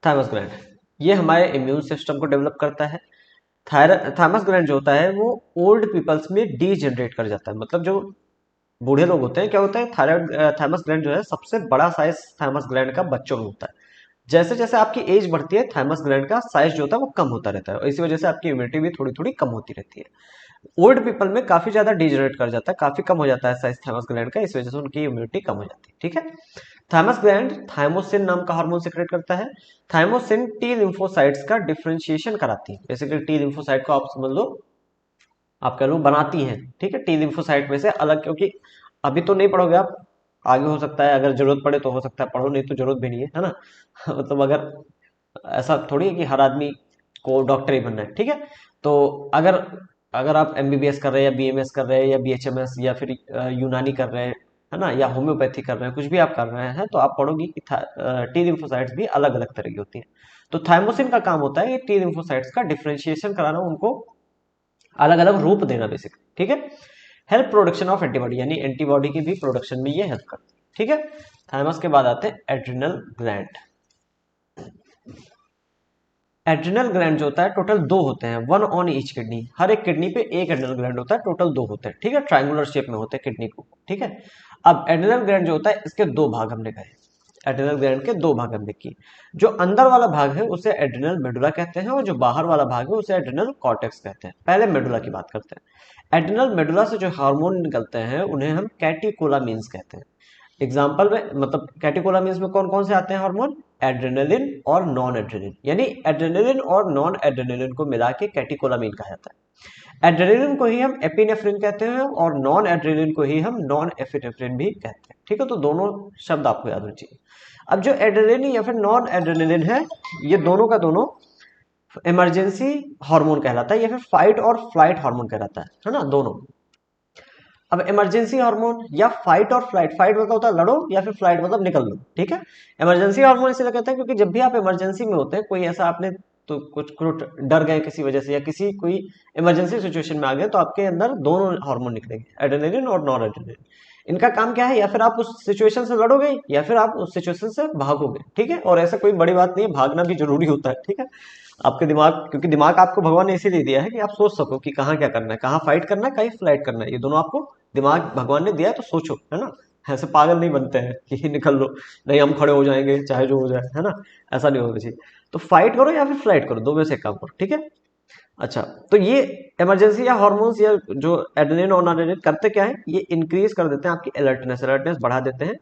थाइमस ग्लैंड ये हमारे इम्यून सिस्टम को डेवलप करता है। थाइमस ग्लैंड जो होता है वो ओल्ड पीपल्स में डी जनरेट कर जाता है, मतलब जो बूढ़े लोग होते हैं, क्या होता है, थायराइड थाइमस ग्लैंड जो है सबसे बड़ा साइज थाइमस ग्लैंड का बच्चों में होता है। जैसे जैसे आपकी एज बढ़ती है थाइमस ग्लैंड का साइज जो होता है वो कम होता रहता है, और इसी वजह से आपकी इम्यूनिटी भी थोड़ी थोड़ी कम होती रहती है। ओल्ड पीपल में काफी ज्यादा डिजनरेट कर जाता है, काफी कम हो जाता है साइज थाइमस ग्लैंड का, इस वजह से उनकी इम्यूनिटी कम हो जाती है। ठीक है, थाइमस ग्लैंड थाइमोसिन नाम का हार्मोन सिक्रेट करता है। थाइमोसिन टी लिम्फोसाइट्स का डिफरेंशिएशन कराती है, बेसिकली टी लिम्फोसाइट को आप समझ लो, आप कह लो बनाती हैं। ठीक है, टी लिम्फोसाइट में से अलग, क्योंकि अभी तो नहीं पढ़ोगे आप, आगे हो सकता है अगर जरूरत पड़े तो हो सकता है पढ़ो, नहीं तो जरूरत भी नहीं है ना। मतलब अगर ऐसा थोड़ी है कि हर आदमी को डॉक्टर ही बनना है। ठीक है, तो अगर अगर आप एमबीबीएस कर रहे हैं या बीएमएस कर रहे हैं या बीएचएमएस या फिर यूनानी कर रहे हैं, है ना, या होम्योपैथी कर रहे हैं, कुछ भी आप कर रहे हैं, तो आप पढ़ोगे कि टी लिम्फोसाइट्स भी अलग अलग तरह की होती हैं। तो थाइमोसिन का काम होता है ये टी लिम्फोसाइट्स का डिफरेंशिएशन कराना, उनको अलग अलग रूप देना बेसिकली। ठीक है, हेल्प प्रोडक्शन ऑफ एंटीबॉडी, यानी एंटीबॉडी की भी प्रोडक्शन में ये हेल्प करती है। ठीक है, थाइमस के बाद आते हैं एड्रिनल ग्लैंड। एड्रिनल ग्लैंड जो होता है टोटल दो होते हैं, वन ऑन ईच किडनी, हर एक किडनी पे एक एड्रिनल ग्लैंड होता है, टोटल दो होते हैं। ठीक है, ट्रायंगुलर शेप में होते हैं किडनी को। ठीक है, अब एड्रिनल ग्लैंड जो होता है इसके दो भाग हमने कहे, एड्रिनल ग्लैंड के दो भाग हमने किए। जो अंदर वाला भाग है उसे एड्रिनल मेडुला कहते हैं और जो बाहर वाला भाग है उसे एड्रिनल कॉर्टेक्स कहते हैं। पहले मेडुला की बात करते हैं। एड्रिनल मेडुला से जो हार्मोन निकलते हैं उन्हें हम कैटेकोलामिन्स कहते हैं। एग्जाम्पल में मतलब कैटेकोलामिन्स में कौन कौन से आते हैं हार्मोन, एड्रेनलिन और नॉन एड्रेनलिन, यानी एड्रेनलिन और नॉन एड्रेनलिन को मिला के कैटेकोलामिन कहा जाता है। एड्रेनलिन को ही हम एपिनेफ्रिन कहते हैं और नॉन एड्रेनलिन को ही हम नॉन एपिनेफ्रिन भी कहते हैं। ठीक है, तो दोनों शब्द आपको याद होने चाहिए। अब जो एड्रेनलिन या फिर नॉन एड्रेनलिन है, ये दोनों का दोनों इमरजेंसी हार्मोन कहलाता है या फिर फाइट और फ्लाइट हार्मोन कहलाता है ना, दोनों। अब इमरजेंसी हार्मोन या फाइट और फ्लाइट, फाइट मतलब होता है लड़ो या फिर फ्लाइट मतलब निकल लो, ठीक है। इमरजेंसी हार्मोन इसलिए कहते हैं क्योंकि जब भी आप इमरजेंसी में होते हैं, कोई ऐसा आपने तो कुछ डर गए किसी वजह से या किसी कोई इमरजेंसी सिचुएशन में आ गए, तो आपके अंदर दोनों हार्मोन निकलेंगे, एड्रेनलिन और नॉन एड्रेनलिन। इनका काम क्या है, या फिर आप उस सिचुएशन से लड़ोगे या फिर आप उस सिचुएशन से भागोगे, ठीक है। और ऐसा कोई बड़ी बात नहीं है, भागना भी जरूरी होता है, ठीक है। आपके दिमाग, क्योंकि दिमाग आपको भगवान ने इसीलिए दिया है कि आप सोच सको कि कहाँ क्या करना है, कहाँ फाइट करना है, कहीं फ्लाइट करना है, ये दोनों आपको दिमाग भगवान ने दिया है, तो सोचो, है ना। ऐसे पागल नहीं बनते हैं कि निकल लो, नहीं हम खड़े हो जाएंगे चाहे जो हो जाए, है ना, ऐसा नहीं होना चाहिए। तो फाइट करो या फिर फ्लाइट करो, दो में से एक काम करो, ठीक है। अच्छा, तो ये इमरजेंसी या हार्मोन्स या जो एड्रेनलिन और नॉरएड्रेनलिन करते क्या है, ये इंक्रीज कर देते हैं आपकी अलर्टनेस बढ़ा देते हैं,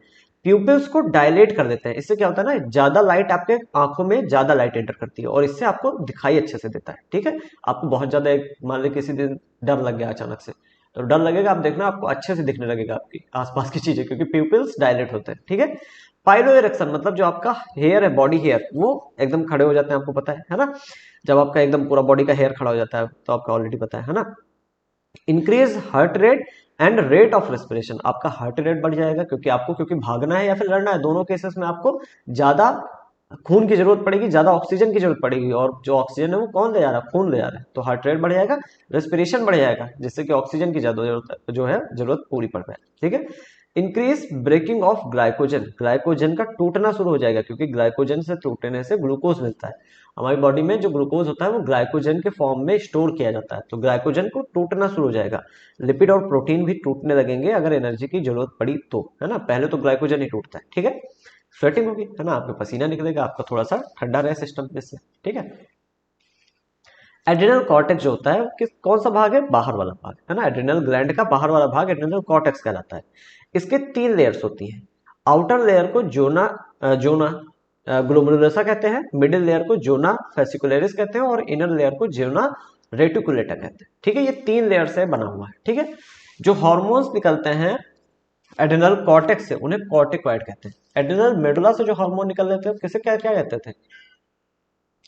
प्यूपिल्स को डायलेट कर देते हैं। इससे क्या होता है ना, ज्यादा लाइट आपके आंखों में ज्यादा लाइट एंटर करती है और इससे आपको दिखाई अच्छे से देता है, ठीक है। आपको बहुत ज्यादा मान ली किसी दिन डर लग गया अचानक से, तो डर लगेगा, आप देखना आपको अच्छे से दिखने लगेगा आपकी आसपास की चीजें, क्योंकि प्यूपिल्स डायलेट होते हैं, ठीक है। पाइलो इरेक्शन मतलब जो आपका हेयर है, बॉडी हेयर, वो एकदम खड़े हो जाते हैं, आपको पता है ना। जब आपका एकदम पूरा बॉडी का हेयर खड़ा हो जाता है तो आपका ऑलरेडी पता है ना। Increase heart rate and rate of respiration, आपका हार्ट रेट बढ़ जाएगा क्योंकि भागना है या फिर लड़ना है, दोनों केसेस में आपको ज्यादा खून की जरूरत पड़ेगी, ज्यादा ऑक्सीजन की जरूरत पड़ेगी, और जो ऑक्सीजन है वो कौन ले जा रहा है, खून ले जा रहा है, तो हार्ट रेट बढ़ जाएगा, रेस्पिरेशन बढ़ जाएगा, जिससे कि ऑक्सीजन की ज्यादा जरूरत पूरी पड़ जाए, ठीक है। Increase breaking of glycogen, glycogen का टूटना शुरू हो जाएगा, क्योंकि ग्लाइकोजन से टूटने से ग्लूकोज मिलता है। हमारी बॉडी में जो ग्लूकोज होता है वो ग्लाइकोजन के फॉर्म में स्टोर किया जाता है, तो ग्लाइकोजन को टूटना शुरू हो जाएगा। लिपिड और प्रोटीन भी टूटने लगेंगे अगर एनर्जी की जरूरत पड़ी तो, है ना। पहले तो ग्लाइकोजन ही टूटता है, ठीक है। स्वेटिंग होगी, है ना, आपका पसीना निकलेगा, आपका थोड़ा सा ठंडा रहे सिस्टम में से, ठीक है। एड्रिनल कॉर्टेक्स जो होता है किस कौन सा भाग है, बाहर वाला भाग, है ना। एड्रिनल ग्लैंड का बाहर वाला भाग एड्रिनल कॉर्टेक्स कहलाता है। इसके 3 लेयर्स होती हैं। आउटर लेयर को जोना जोना ग्लोमेरुलोसा कहते हैं, मिडिल लेयर को जोना फेसिकुलरिस कहते हैं और इनर लेयर को जोना रेटिकुलेटा कहते हैं, ठीक है। ये 3 लेयर से बना हुआ है, ठीक है। जो हॉर्मोन्स निकलते हैं एड्रिनल कॉर्टेक्स से उन्हें कॉर्टिकॉइड कहते हैं। एड्रिनल मेडुला से जो हार्मोन निकल रहे थे किसे क्या क्या कहते थे,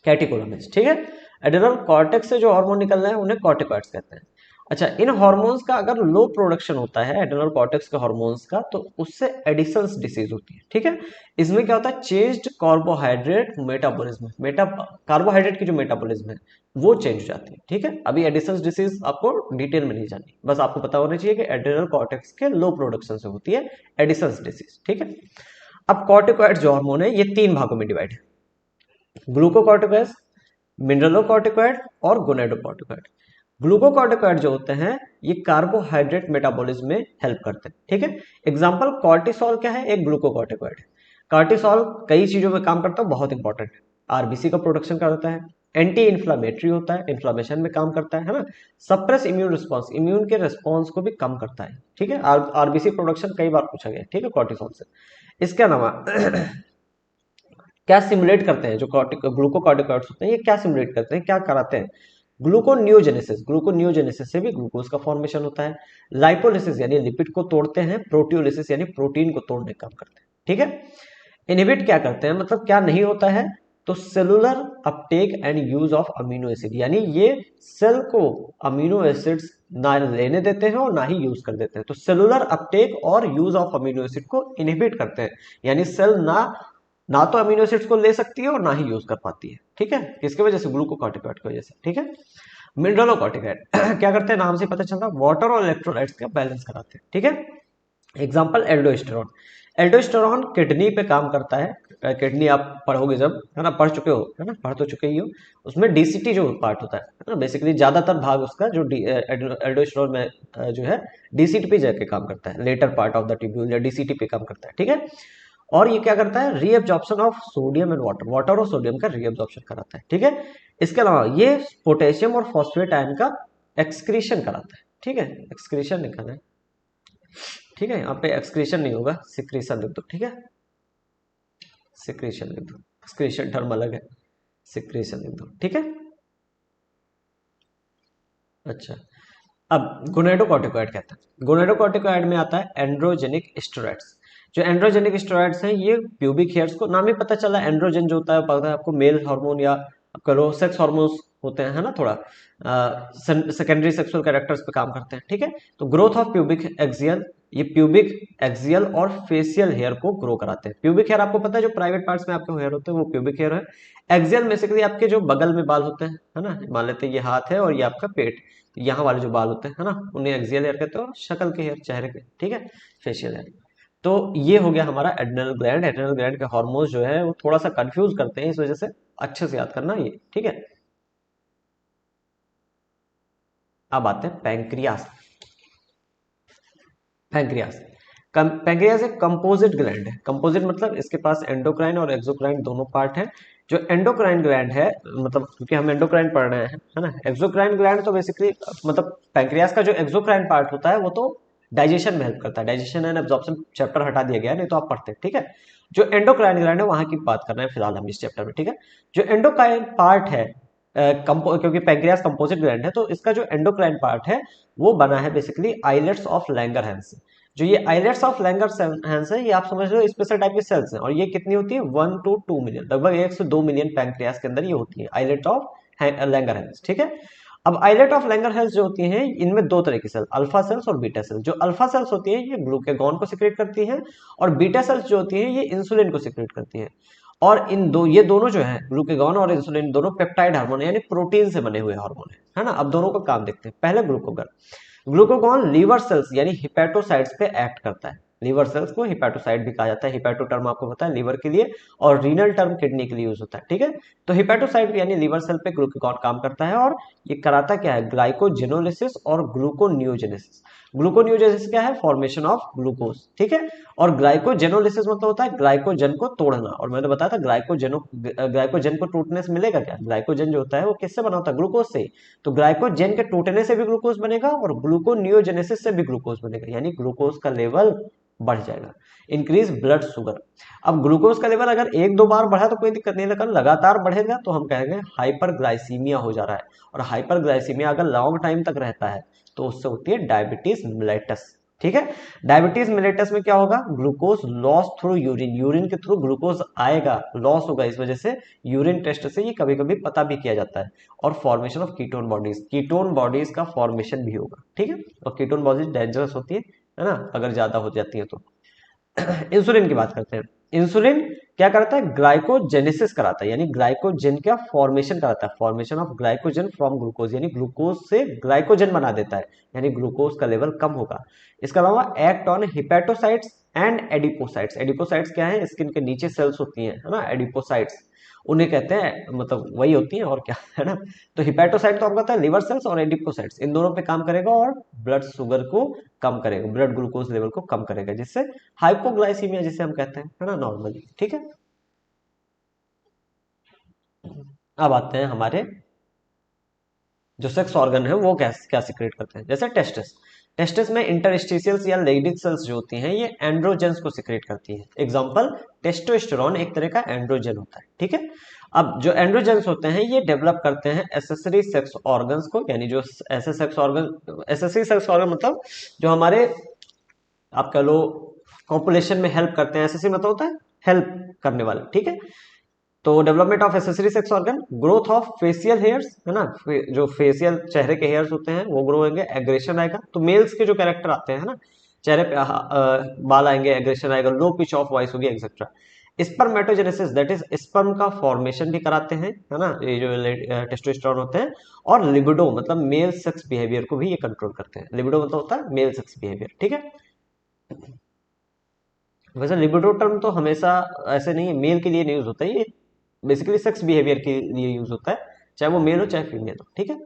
कैटेकोलामिन्स, ठीक है। एड्रिनल कॉर्टेक्स से जो हार्मोन निकल रहे हैं उन्हें कॉर्टिकॉइड्स कहते हैं। अच्छा, इन हार्मोन्स का अगर लो प्रोडक्शन होता है एड्रिनल कॉर्टेक्स के हार्मोन्स का, तो उससे एडिसन्स डिसीज होती है, ठीक है। इसमें क्या होता है, चेंज्ड कार्बोहाइड्रेट मेटाबॉलिज्म, कार्बोहाइड्रेट की जो मेटाबॉलिज्म है वो चेंज हो जाती है, ठीक है। अभी एडिसन्स डिसीज आपको डिटेल में नहीं जाननी, बस आपको पता होना चाहिए कि एड्रिनल कॉर्टेक्स के लो प्रोडक्शन से होती है एडिसन्स डिसीज, ठीक है। अब कॉर्टिकॉइड जो हार्मोन है ये 3 भागों में डिवाइड है, ग्लूकोकॉर्टिकॉइड, मिनरलोकॉर्टिकॉइड और गोनेडोकॉर्टिकॉइड। ग्लूकोकॉर्टिकॉइड जो होते हैं ये कार्बोहाइड्रेट मेटाबॉलिज्म में हेल्प करते हैं, ठीक है। एग्जांपल कॉर्टिसोल क्या है, एक ग्लूकोकॉर्टिकॉइड है। कॉर्टिसोल कई चीजों में काम करता है, बहुत इंपॉर्टेंट है, आरबीसी का प्रोडक्शन करता है, एंटी इन्फ्लामेटरी होता है, इन्फ्लामेशन में काम करता है ना। सप्रेस इम्यून रिस्पॉन्स, इम्यून के रिस्पॉन्स को भी कम करता है, ठीक है। आरबीसी प्रोडक्शन कई बार पूछा गया, ठीक है, कॉर्टिसोल से। इसके अलावा क्या सिमुलेट करते हैं जो ग्लूकोकॉर्टिकॉइड्स होते हैं, ये क्या सिमुलेट करते हैं, क्या कराते हैं, ग्लूकोनियोजेनेसिस से भी ग्लूकोज का फॉर्मेशन होता है। लाइपोलिसिस यानी लिपिड को तोड़ते हैं, प्रोटियोलिसिस यानी प्रोटीन को तोड़ने का काम करते हैं, ठीक है। इनहिबिट क्या करते हैं, मतलब क्या नहीं होता है, तो cellular Uptake and use of amino acid, यानी ये सेल को अमीनो एसिड्स ना लेने देते हैं और ना ही यूज कर देते हैं। तो सेलुलर अपटेक और यूज ऑफ अमीनो एसिड को इनहिबिट करते हैं, यानी सेल ना तो अमीनो एसिड्स को ले सकती है और ना ही यूज कर पाती है, ठीक है। किसकी वजह से, ग्लूकोकॉर्टिकॉइड की वजह से, ठीक है। मिनरलोकॉर्टिकॉइड क्या करते हैं, नाम से पता चलता है, वाटर और इलेक्ट्रोलाइट्स का बैलेंस कराते हैं, ठीक है। Example aldosterone. एल्डोस्टेरॉन किडनी पे काम करता है। किडनी आप पढ़ोगे जब, है ना, पढ़ चुके हो, है ना, पढ़ तो चुके ही हो। उसमें डीसीटी जो पार्ट होता है ना, बेसिकली ज्यादातर भाग उसका जो एल्डोस्टेरॉन में जो है डीसीटी पे जाके काम करता है, later part of the tubule या डीसीटी पे काम करता है, ठीक है। और ये क्या करता है, reabsorption of sodium and water, water और सोडियम का रीअब्जॉर्प्शन कराता है, ठीक है। इसके अलावा ये पोटेशियम और फॉस्फेट आयन का एक्सक्रीशन कराता है, ठीक है, एक्सक्रीशन निकालना है, ठीक है। यहाँ पे एक्सक्रीशन नहीं होगा, सिक्रीशन लिख दो, ठीक है, सिक्रीशन लिख दो, एक्सक्रीशन टर्म अलग है, सिक्रीशन लिख दो, ठीक है। अच्छा, अब गोनेडोकॉर्टिकॉइड कहते हैं, गोनेडोकॉर्टिकॉइड में आता है एंड्रोजेनिक स्टेरॉइड्स। जो एंड्रोजेनिक स्टेरॉइड्स हैं ये प्यूबिक हेयर्स को, नाम ही पता चला एंड्रोजन जो होता है, पता है आपको, मेल हार्मोन या करो सेक्स हार्मोन्स होते हैं, है ना, थोड़ा सेकेंडरी सेक्सुअल कैरेक्टर्स पे काम करते हैं, ठीक है। तो ग्रोथ ऑफ प्यूबिक एक्सियल, ये प्यूबिक एक्सियल और फेशियल हेयर को ग्रो कराते हैं। प्यूबिक हेयर आपको पता है जो प्राइवेट पार्ट्स में आपके हेयर होते हैं वो प्यूबिक हेयर है। एक्सियल बेसिकली आपके जो बगल में बाल होते हैं, है ना, मान लेते हैं ये हाथ है और ये आपका पेट, यहाँ वाले जो बाल होते हैं, है ना, उन्हें एक्सियल हेयर कहते हैं, और शक्ल के हेयर, चेहरे के, ठीक है, फेशियल हेयर। तो ये हो गया हमारा एड्रेनल ग्लैंड। एड्रेनल ग्लैंड के हार्मोन्स जो है वो थोड़ा सा कंफ्यूज करते हैं, इस वजह से अच्छे से याद करना ये, ठीक है। अब आते हैं पैंक्रियास। पैंक्रियास, पैंक्रियास एक कंपोजिट ग्लैंड है। कंपोजिट मतलब इसके पास एंडोक्राइन और एक्सोक्राइन दोनों पार्ट है। जो एंडोक्राइन ग्लैंड है, मतलब क्योंकि हम एंडोक्राइन पढ़ रहे हैं, है ना, एक्सोक्राइन ग्लैंड तो बेसिकली मतलब पैंक्रियास का जो एक्सोक्राइन पार्ट होता है वो तो डाइजेशन में हेल्प करता है। डाइजेशन एंड एब्जॉर्प्शन चैप्टर हटा दिया गया है, नहीं तो आप पढ़ते हैं, ठीक है। जो एंडोक्राइन ग्लैंड है वहां की बात कर रहे हैं फिलहाल हम इस चैप्टर में, ठीक है। जो एंडोक्राइन पार्ट है, क्योंकि पैंक्रियास कंपोजिट ग्लैंड है, तो इसका जो एंडोक्राइन पार्ट है वो बना है बेसिकली आइलेट्स ऑफ लैंगरहैंस। जो ये आइलेट्स ऑफ लैंगरहैंस है, ये आप समझ लो स्पेशल टाइप की सेल्स हैं, और ये कितनी होती है, 1 to 2 मिलियन, लगभग 1 से 2 मिलियन पैंक्रियास के अंदर ये होती है, आइलेट ऑफ लैंगरहैंस, ठीक है। अब आइलेट ऑफ लैंगरहैंस जो होती हैं, इनमें दो तरह की सेल, अल्फा सेल्स और बीटा सेल्स। जो अल्फा सेल्स होती है ये ग्लूकेगॉन को सिक्रेट करती हैं, और बीटा सेल्स जो होती है ये इंसुलिन को सिक्रेट करती है। और ये दोनों जो है, ग्लूकेगॉन और इंसुलिन, दोनों पेप्टाइड हार्मोन यानी प्रोटीन से बने हुए हार्मोन है ना। अब दोनों का काम देखते हैं। पहले ग्लूकोगन, ग्लूकोगॉन लीवर सेल्स यानी हिपैटोसाइट्स पे एक्ट करता है। लीवर सेल्स को हिपैटोसाइट भी कहा जाता है। हिपैटो टर्म आपको पता है लीवर के लिए, और रीनल टर्म किडनी के लिए यूज होता है, ठीक है। तो हिपैटोसाइट यानी लीवर सेल पे ग्लूकोगॉन काम करता है, और ये कराता क्या है, ग्लाइकोजेनोलिसिस और ग्लूकोनियोजेनेसिस। ग्लूकोनियोजेनेसिस क्या है, फॉर्मेशन ऑफ ग्लूकोज, ठीक है। और ग्लाइकोजेनोलिसिस मतलब होता है ग्लाइकोजन को तोड़ना, और मैंने बताया था ग्लाइकोजन को टूटने से मिलेगा क्या, ग्लाइकोजन जो होता है वो किससे बना होता है, ग्लूकोज से। तो ग्लाइकोजन के टूटने से भी ग्लूकोज बनेगा, और ग्लूकोनियोजेनेसिस से भी ग्लूकोज बनेगा, यानी ग्लूकोज का लेवल बढ़ जाएगा। Increase blood sugar. अब ग्लूकोज का लेवल अगर एक दो बार बढ़ा तो कोई दिक्कत नहीं, लेकिन लगातार बढ़ेगा तो हम कहेंगे हाइपरग्लाइसीमिया हो जा रहा है। और हाइपरग्लाइसीमिया अगर लॉन्ग टाइम तक रहता है तो उससे होती है डायबिटीज मिलेटस, ठीक है। डायबिटीज मिलेटस में क्या होगा, glucose loss through urine, urine के थ्रू ग्लूकोज आएगा, लॉस होगा, इस वजह से यूरिन टेस्ट से ये कभी कभी पता भी किया जाता है। और formation of ketone bodies, ketone bodies का फॉर्मेशन भी होगा, ठीक है। और कीटोन बॉडीज डेंजरस होती है ना, अगर ज्यादा हो जाती है तो। इंसुलिन की बात करते हैं। इंसुलिन क्या करता है, ग्लाइकोजेनेसिस कराता है, यानी ग्लाइकोजन का फॉर्मेशन कराता है, formation of glycogen from glucose, यानी ग्लूकोज से ग्लाइकोजन बना देता है, यानी ग्लूकोज का लेवल कम होगा। इसके अलावा act on hepatocytes and adipocytes. Adipocytes क्या है, स्किन के नीचे सेल्स होती हैं, है ना, एडिपोसाइट्स उन्हें कहते हैं, मतलब वही होती हैं और क्या, है ना। तो हिपैटोसाइट तो आपको पता है लिवर सेल्स, और एडिपोसाइट्स इन दोनों पे काम करेगा, और ब्लड शुगर को कम करेगा, ब्लड ग्लूकोज लेवल को कम करेगा, जिससे हाइपोग्लाइसीमिया जिसे हम कहते हैं, है ना, नॉर्मली, ठीक है। अब आते हैं हमारे जो सेक्स ऑर्गन है वो क्या क्या सिक्रेट करते हैं, जैसे टेस्टिस। टेस्टिस में इंटरस्टिशियल्स या लेडिक सेल्स जो होती हैं ये एंड्रोजेंस को सिक्रेट करती हैं। एग्जांपल टेस्टोस्टेरोन एक तरह का एंड्रोजन होता है, ठीक है। अब जो एंड्रोजेंस होते हैं ये डेवलप करते हैं एसेसरी सेक्स ऑर्गन्स को, यानी जो ऐसे sex organ, accessory sex organ मतलब जो हमारे आप कह लो कॉपुलेशन में हेल्प करते हैं, एसेसरी मतलब होता है हेल्प करने वाले, ठीक है। तो development of accessory sex organ, growth of facial hairs, है ना, जो फेशियल चेहरे के हेयर्स होते हैं वो ग्रो होंगे, एग्रेशन आएगा। तो मेल्स के जो कैरेक्टर आते हैं ना, चेहरे पे बाल आएंगे, एग्रेशन आएगा, लो पिच ऑफ वॉइस होगी, etcetera. Spermatogenesis that is sperm का फॉर्मेशन भी कराते हैं, है ना, ये जो टेस्टोस्टेरोन होते हैं। और लिबिडो मतलब मेल सेक्स बिहेवियर को भी ये कंट्रोल करते हैं। लिबिडो मतलब होता है मेल सेक्स बिहेवियर, ठीक है। वैसे लिबिडो टर्म तो हमेशा ऐसे नहीं है, मेल के लिए नहीं यूज होता है, ये बेसिकली सेक्स बिहेवियर के लिए यूज होता है, चाहे वो मेल हो चाहे फीमेल हो, ठीक है।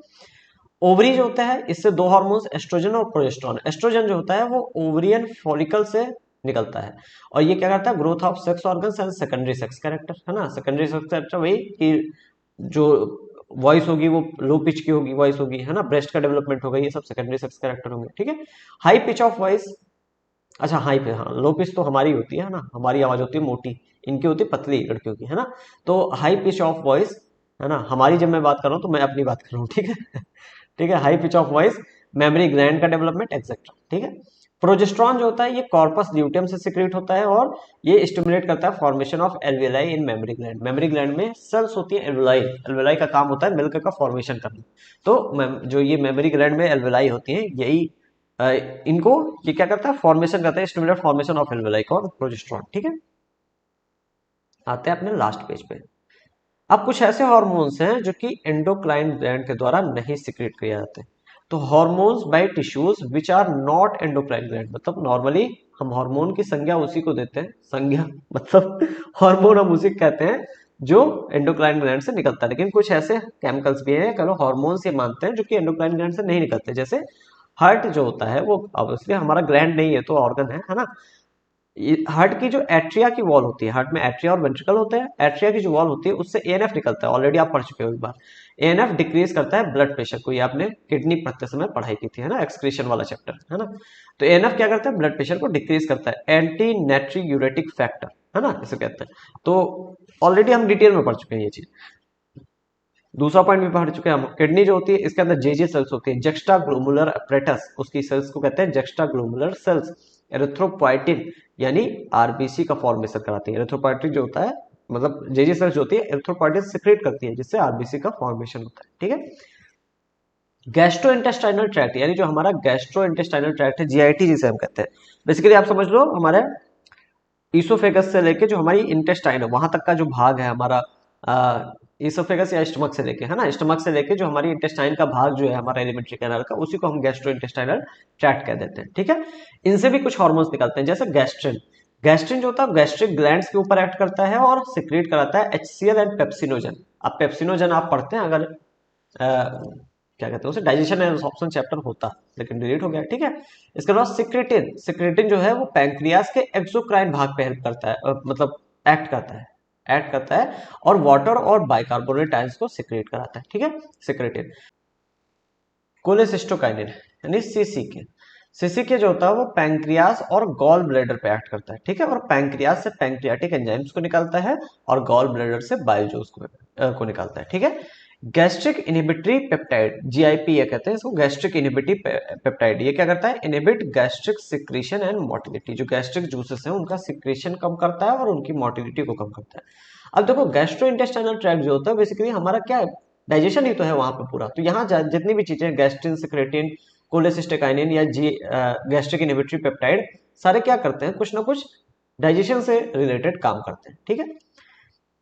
ओवरी जो होता है, इससे दो हार्मोन्स एस्ट्रोजन और प्रोजेस्टेरोन। एस्ट्रोजन जो होता है वो ओवरियन फॉलिकल से निकलता है, और ये क्या करता है, growth of sex organs and secondary sex character, है ना। सेकेंडरी सेक्स कैरेक्टर वही कि जो वॉइस होगी वो लो पिच की होगी, वॉइस होगी, है ना, ब्रेस्ट का डेवलपमेंट होगा, ये सब सेकेंडरी सेक्स कैरेक्टर होंगे, ठीक है। हाई पिच ऑफ वॉइस, अच्छा हाई पे, हाँ लो पिच तो हमारी होती है ना, हमारी आवाज होती है मोटी, इनकी होती है पतली लड़कियों की, है ना। तो हाई पिच ऑफ वॉइस, है ना, हमारी जब मैं बात कर रहा हूँ तो मैं अपनी बात कर रहा हूँ, ठीक है। ठीक है, high pitch of voice, memory gland का डेवलपमेंट एक्सेट्रा, ठीक है। प्रोजेस्ट्रॉन जो होता है ये कॉर्पस ल्यूटियम से सिक्रेट होता है, और ये स्टिमुलेट करता है formation of alveoli in memory gland. Memory gland में सेल्स होती है एल्वियोलाई, एल्वियोलाई का काम होता है मिल्क का फॉर्मेशन करना। तो जो ये मेमोरी ग्लैंड में एल्वियोलाई होती है, यही अ, इनको ये क्या करता है, फॉर्मेशन करता है, स्टिमुलेट फॉर्मेशन ऑफ एल्वियोलाई और प्रोजेस्ट्रॉन, ठीक है। आते हैं अपने लास्ट पेज पे। अब कुछ ऐसे हार्मोन्स हैं जो कि एंडोक्राइन ग्लैंड के द्वारा नहीं सिक्रेट किए जाते। तो hormones by tissues which are not endocrine gland, मतलब नॉर्मली हम हार्मोन की संज्ञा उसी को देते हैं, संज्ञा मतलब हार्मोन हम उसी को कहते हैं जो एंडोक्राइन ग्लैंड से निकलता है। लेकिन कुछ ऐसे केमिकल्स भी हैं, कलो हार्मोन्स ये मानते हैं, जो कि एंडोक्राइन ग्लैंड से नहीं निकलते। जैसे हार्ट जो होता है वो ऑब्वियसली हमारा ग्लैंड नहीं है, तो ऑर्गन है ना। हार्ट की जो एट्रिया की वॉल होती है, हार्ट में एट्रिया और वेंट्रिकल होते हैं, एट्रिया की जो वॉल होती है उससे एएनएफ निकलता है, ऑलरेडी आप पढ़ चुके हो एक बार। एएनएफ डिक्रीज करता है ब्लड प्रेशर को, ये आपने किडनी पढ़ते समय पढ़ाई की थी, है ना, एक्सक्रीशन वाला चैप्टर, है ना। तो एएनएफ क्या करता है, ब्लड प्रेशर को डिक्रीज करता है, एंटी नेट्रीयूरेटिक फैक्टर, है ना, इसे कहते हैं। तो ऑलरेडी हम डिटेल में पढ़ चुके हैं ये चीज। दूसरा पॉइंट भी पढ़ चुके हैं हम, किडनी जो होती है इसके अंदर जेजे सेल्स होती है, जेक्स्ट्रा ग्लोमुलर अपरेटस, उसकी सेल्स को कहते हैं जेक्स्ट्रा ग्लोमुलर सेल्स। एरिथ्रोपोइटिन यानी आरबीसी का फॉर्मेशन कराती है। एरिथ्रोपोइटिन जो होता है, मतलब जेजे सेल्स जो होती है एरिथ्रोपोइटिन सिक्रेट करती है, जिससे आरबीसी का फॉर्मेशन होता है, ठीक है। गैस्ट्रो इंटेस्टाइनल ट्रैक्ट, यानी जो हमारा गैस्ट्रो इंटेस्टाइनल ट्रैक्ट है, जीआईटी जिसे हम कहते हैं, बेसिकली आप समझ लो हमारे ईसोफेगस से लेके जो हमारी इंटेस्टाइन है वहां तक का जो भाग है हमारा, ईसोफेगस या स्टमक से लेके, है ना, स्टमक से लेके जो हमारी इंटेस्टाइन का भाग जो है हमारा एलिमेंट्री कैनाल का, उसी को हम गैस्ट्रो इंटेस्टाइनल ट्रैक्ट कह देते हैं, ठीक है। इनसे भी कुछ हार्मोन्स निकलते हैं, जैसे गैस्ट्रिन। गैस्ट्रिन जो होता है गैस्ट्रिक ग्लैंड्स के ऊपर एक्ट करता है और सिक्रेट कराता है एचसीएल एंड पेप्सिनोजन। अब पेप्सिनोजन आप पढ़ते हैं अगर क्या कहते हैं उसे, डाइजेशन एंड एब्जॉर्प्शन चैप्टर होता, लेकिन डिलीट हो गया, ठीक है। इसके बाद सिक्रेटिन, सिक्रेटिन जो है वो पैंक्रियास के एक्सोक्राइन भाग पे हेल्प करता है, मतलब एक्ट करता है, एक्ट करता है, और वाटर और बाइकार्बोनेट आयंस को सिक्रेट कराता है, ठीक है, सिक्रेटिन। कोलेसिस्टोकाइनिन यानी सीसीके, सीसीके जो होता है वो पैंक्रियास और गॉल ब्लैडर पे एक्ट करता है, ठीक है, और पैंक्रियास से पैंक्रियाटिक एंजाइम्स को निकालता है, और गॉल ब्लैडर से बाइल जूस को निकालता है, ठीक है। गैस्ट्रिक इनहिबिटरी पेप्टाइड, जीआईपी ये कहते हैं इसको, गैस्ट्रिक इनहिबिटरी पेप्टाइड, ये क्या करता है, inhibit gastric secretion and motility, जो गैस्ट्रिक जूसेस हैं उनका सिक्रीशन कम करता है और उनकी मोटिलिटी को कम करता है। अब देखो गैस्ट्रो इंटेस्टाइनल ट्रैक्ट जो होता है बेसिकली हमारा क्या है, डाइजेशन ही तो है वहां पे पूरा। तो यहाँ जितनी भी चीजें गैस्ट्रिन, सिक्रेटिन, कोलेसिस्टेकाइनिन या जी गैस्ट्रिक इनहिबिटरी पेप्टाइड, सारे क्या करते हैं, कुछ ना कुछ डाइजेशन से रिलेटेड काम करते हैं, ठीक है।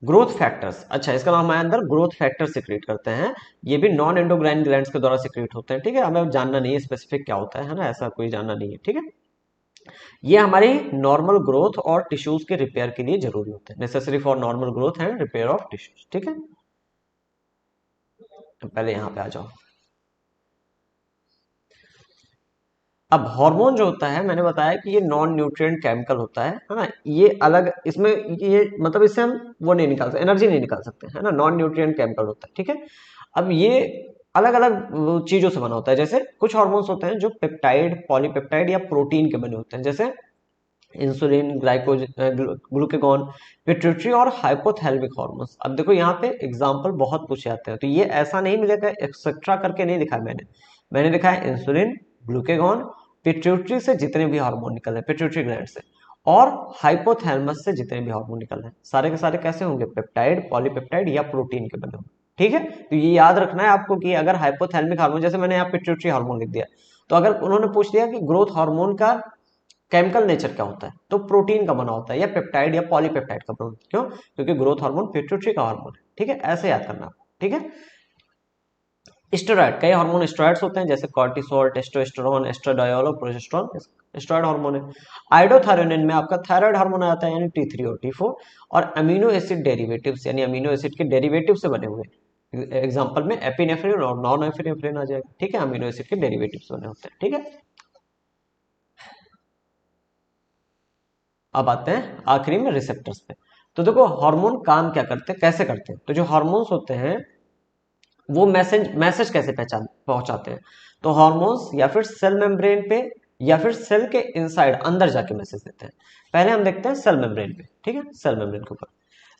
ग्रोथ फैक्टर्स, अच्छा इसका नाम है अंदर ग्रोथ फैक्टर सिक्रेट करते हैं, ये भी नॉन एंडोक्राइन ग्लैंड्स के द्वारा सिक्रेट होते हैं, ठीक है। हमें जानना नहीं है स्पेसिफिक क्या होता है ना, ऐसा कोई जानना नहीं है, ठीक है। ये हमारी नॉर्मल ग्रोथ और टिश्यूज के रिपेयर के लिए जरूरी होते हैं, necessary for normal growth and repair of tissues, ठीक है। पहले यहाँ पे आ जाओ। अब हार्मोन जो होता है मैंने बताया कि ये नॉन न्यूट्रिएंट केमिकल होता है ना, ये अलग इसमें, ये मतलब इससे हम वो नहीं निकाल सकते, एनर्जी नहीं निकाल सकते, है ना, नॉन न्यूट्रिएंट केमिकल होता है, ठीक है। अब ये अलग अलग चीजों से बना होता है, जैसे कुछ हार्मोन्स होते हैं जो पेप्टाइड, पॉलीपेप्टाइड या प्रोटीन के बने होते हैं, जैसे इंसुलिन, ग्लूकेगॉन, पिट्यूटरी और हाइपोथैलेमिक हार्मोन्स। अब देखो यहाँ पे एग्जांपल बहुत पूछे जाते हैं, तो ये ऐसा नहीं मिलेगा, एक्सेट्रा करके नहीं लिखा है मैंने लिखा है इंसुलिन, ग्लूकेगॉन, पिट्यूटरी से जितने भी हार्मोन निकल रहे हैं, पिट्यूटरी ग्लैंड से, और हाइपोथैलेमस से जितने भी हार्मोन निकल रहे हैं, सारे के सारे कैसे होंगे, पेप्टाइड, पॉलीपेप्टाइड या प्रोटीन के बने होंगे, ठीक है। तो ये याद रखना है आपको कि अगर हाइपोथैलेमिक हार्मोन, जैसे मैंने यहाँ पिट्यूटरी हार्मोन लिख दिया, तो अगर उन्होंने पूछ दिया कि ग्रोथ हार्मोन का केमिकल नेचर क्या होता है, तो प्रोटीन का बना होता है, या पेप्टाइड या पॉलीपेप्टाइड का बना, क्यों, क्योंकि ग्रोथ हार्मोन पिट्यूटरी का हार्मोन है, ठीक है, ऐसे याद करना, ठीक है। स्टेरॉइड, कई हार्मोन स्टेरॉइड्स होते हैं जैसे कॉर्टिसोल, टेस्टोस्टेरोन, एस्ट्राडियोल और प्रोजेस्टेरोन, स्टेरॉइड हार्मोन है। आइडोथायरोनिन में आपका थायराइड हार्मोन आता है यानी T3 और T4, और अमीनो एसिड डेरिवेटिव्स यानी अमीनो एसिड के डेरिवेटिव से बने हुए, एग्जांपल में एपिनेफ्रिन और नॉन एपिनेफ्रिन आ जाएगा, ठीक है, अमीनो एसिड के डेरिवेटिव से बने होते हैं, ठीक है। अब आते हैं आखिरी में रिसेप्टर्स पे। तो देखो हार्मोन काम क्या करते हैं, कैसे करते हैं, तो जो हार्मोन्स होते हैं वो मैसेज मैसेज कैसे पहचान पहुंचाते हैं, तो हॉर्मोन्स या फिर सेल मेम्ब्रेन पे या फिर सेल के इनसाइड अंदर जाके मैसेज देते हैं। पहले हम देखते हैं सेल मेम्ब्रेन पे, ठीक है, सेल मेम्ब्रेन के ऊपर।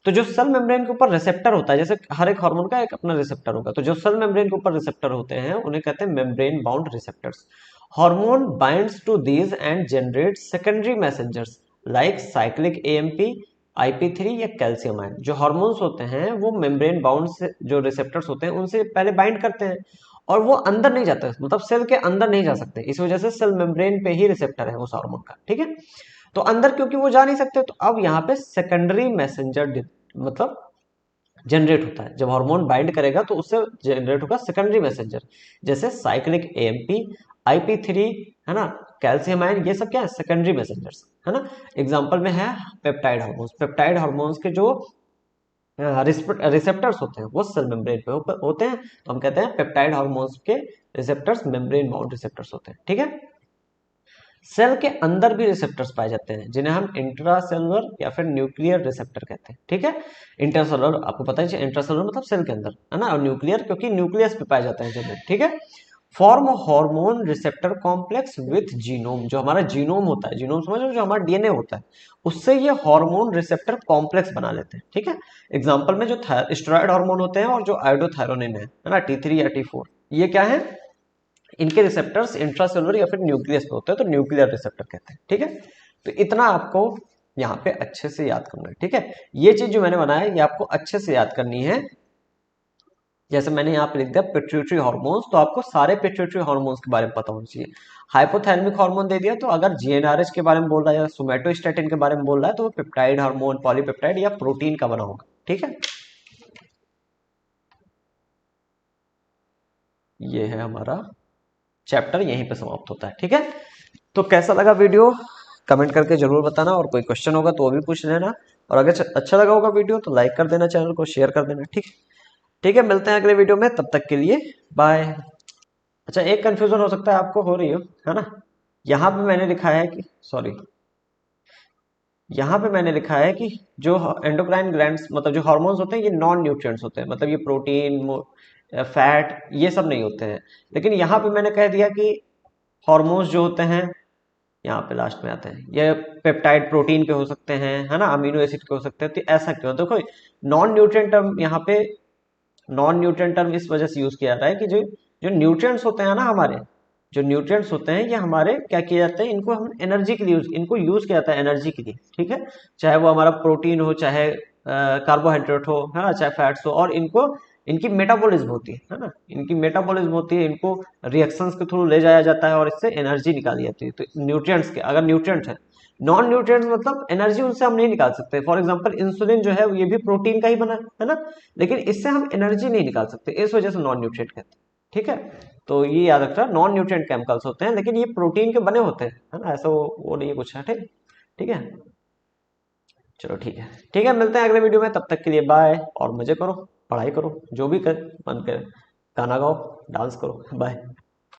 तो जो सेल मेम्ब्रेन के ऊपर रिसेप्टर होता है, जैसे हर एक हार्मोन का एक अपना रिसेप्टर होगा, तो जो सेल मेम्ब्रेन के ऊपर रिसेप्टर होते हैं उन्हें कहते हैं membrane bound receptors. Hormone binds to these and generate secondary messengers like cyclic AMP, IP3 या कैल्शियम आयन। जो हार्मोन्स होते हैं वो मेम्ब्रेन बाउंड से, जो रिसेप्टर्स होते हैं उनसे पहले बाइंड करते हैं, और वो अंदर नहीं जाते, मतलब सेल के अंदर नहीं जा सकते, इस वजह से सेल मेम्ब्रेन पे ही रिसेप्टर है उस हार्मोन का, ठीक है। तो अंदर क्योंकि वो जा नहीं सकते, तो अब यहाँ पे सेकेंडरी मैसेंजर मतलब जनरेट होता है। जब हार्मोन बाइंड करेगा तो उससे जनरेट होगा सेकेंडरी मैसेंजर, जैसे साइक्लिक एएमपी, IP3, है ना, कैल्शियम आयन, ये सब क्या है, सेकेंडरी मैसेंजर्स, है ना। एग्जांपल में है पेप्टाइड हार्मोन्स। पेप्टाइड हार्मोन्स के जो रिसेप्टर्स होते हैं वो सेल मेम्ब्रेन पे होते हैं, तो हम कहते हैं पेप्टाइड हार्मोन्स के रिसेप्टर्स मेम्ब्रेन बाउंड रिसेप्टर्स होते हैं, ठीक है। सेल के अंदर भी रिसेप्टर्स पाए जाते हैं जिन्हें हम इंट्रासेलुलर या फिर न्यूक्लियर रिसेप्टर कहते हैं, ठीक है। इंट्रासेलुलर आपको पता है, इंट्रासेलुलर मतलब सेल के अंदर, है ना, और न्यूक्लियर क्योंकि न्यूक्लियस पे पाए जाते हैं जनरल, ठीक है। Form hormone receptor complex with genome, जो हमारा जीनोम होता है, जीनोम समझ लो, जो हमारा डीएनए होता है, उससे ये हार्मोन रिसेप्टर कॉम्प्लेक्स बना लेते हैं, ठीक है। एग्जांपल में जो स्टेरॉइड हार्मोन होते हैं और जो आयोडोथायरोनिन है ना, T3 या T4, ये क्या है, इनके रिसेप्टर्स इंट्रासेलुलर या फिर न्यूक्लियस पे होते हैं, तो न्यूक्लियर रिसेप्टर कहते हैं, ठीक है। तो इतना आपको यहाँ पे अच्छे से याद करना है, ठीक है। ये चीज जो मैंने बनाया ये आपको अच्छे से याद करनी है। जैसे मैंने यहाँ पे लिख दिया पिट्यूटरी हार्मोन्स, तो आपको सारे पिट्यूटरी हार्मोन्स के बारे में पता होना चाहिए। हाइपोथैलेमिक हार्मोन दे दिया, तो अगर GnRH के बारे में बोल रहा है या सोमेटोस्टेटिन के बारे में बोल रहा है तो वो पेप्टाइड हार्मोन, पॉलीपेप्टाइड या प्रोटीन का बना होगा, ठीक है। ये है हमारा चैप्टर, यहीं पे समाप्त होता है, ठीक है। तो कैसा लगा वीडियो कमेंट करके जरूर बताना, और कोई क्वेश्चन होगा तो वो भी पूछ लेना, और अगर अच्छा लगा होगा वीडियो तो लाइक कर देना, चैनल को शेयर कर देना, ठीक है। ठीक है, मिलते हैं अगले वीडियो में, तब तक के लिए बाय। अच्छा, एक कंफ्यूजन हो सकता है आपको हो रही हो, है ना, यहाँ पे मैंने लिखा है कि, सॉरी, यहाँ पे मैंने लिखा है कि जो एंडोक्राइन ग्लैंड्स मतलब जो हार्मोन्स होते हैं ये नॉन न्यूट्रिएंट्स होते हैं, मतलब ये प्रोटीन, फैट, ये सब नहीं होते हैं। लेकिन यहाँ पे मैंने कह दिया कि हार्मोन्स जो होते हैं, यहाँ पे लास्ट में आते हैं, ये पेप्टाइड प्रोटीन के हो सकते हैं, है ना, अमीनो एसिड के हो सकते हैं, तो ऐसा क्यों, देखो नॉन न्यूट्रिएंट टर्म यहाँ पे, नॉन न्यूट्रिएंट टर्म इस वजह से यूज किया जाता है कि जो जो न्यूट्रिएंट्स होते हैं ना हमारे, जो न्यूट्रिएंट्स होते हैं ये हमारे क्या किए जाते हैं, इनको हम एनर्जी के लिए इनको यूज किया जाता है एनर्जी के लिए, ठीक है। चाहे वो हमारा प्रोटीन हो, चाहे कार्बोहाइड्रेट हो, है ना, चाहे फैट्स हो, और इनको इनकी मेटाबॉलिज्म होती है ना, इनकी मेटाबॉलिज्म होती है, इनको रिएक्शंस के थ्रू ले जाया जाता है और इससे एनर्जी निकाली जाती है। तो न्यूट्रिएंट्स के अगर न्यूट्रिएंट्स है, नॉन न्यूट्रिएंट्स मतलब एनर्जी उनसे हम नहीं निकाल सकते। फॉर एग्जांपल इंसुलिन जो है ये भी प्रोटीन का ही बना है ना, लेकिन इससे हम एनर्जी नहीं निकाल सकते, इस वजह से नॉन न्यूट्रिएंट कहते हैं, ठीक है। तो ये याद रखना, नॉन न्यूट्रिएंट केमिकल्स होते हैं लेकिन ये प्रोटीन के बने होते हैं, है ना, ऐसा वो नहीं है कुछ है, ठीक, ठीक है। चलो ठीक है, ठीक है, मिलते हैं अगले वीडियो में, तब तक के लिए बाय, और मजे करो, पढ़ाई करो, जो भी कर मन करे, गाना गाओ, डांस करो, बाय।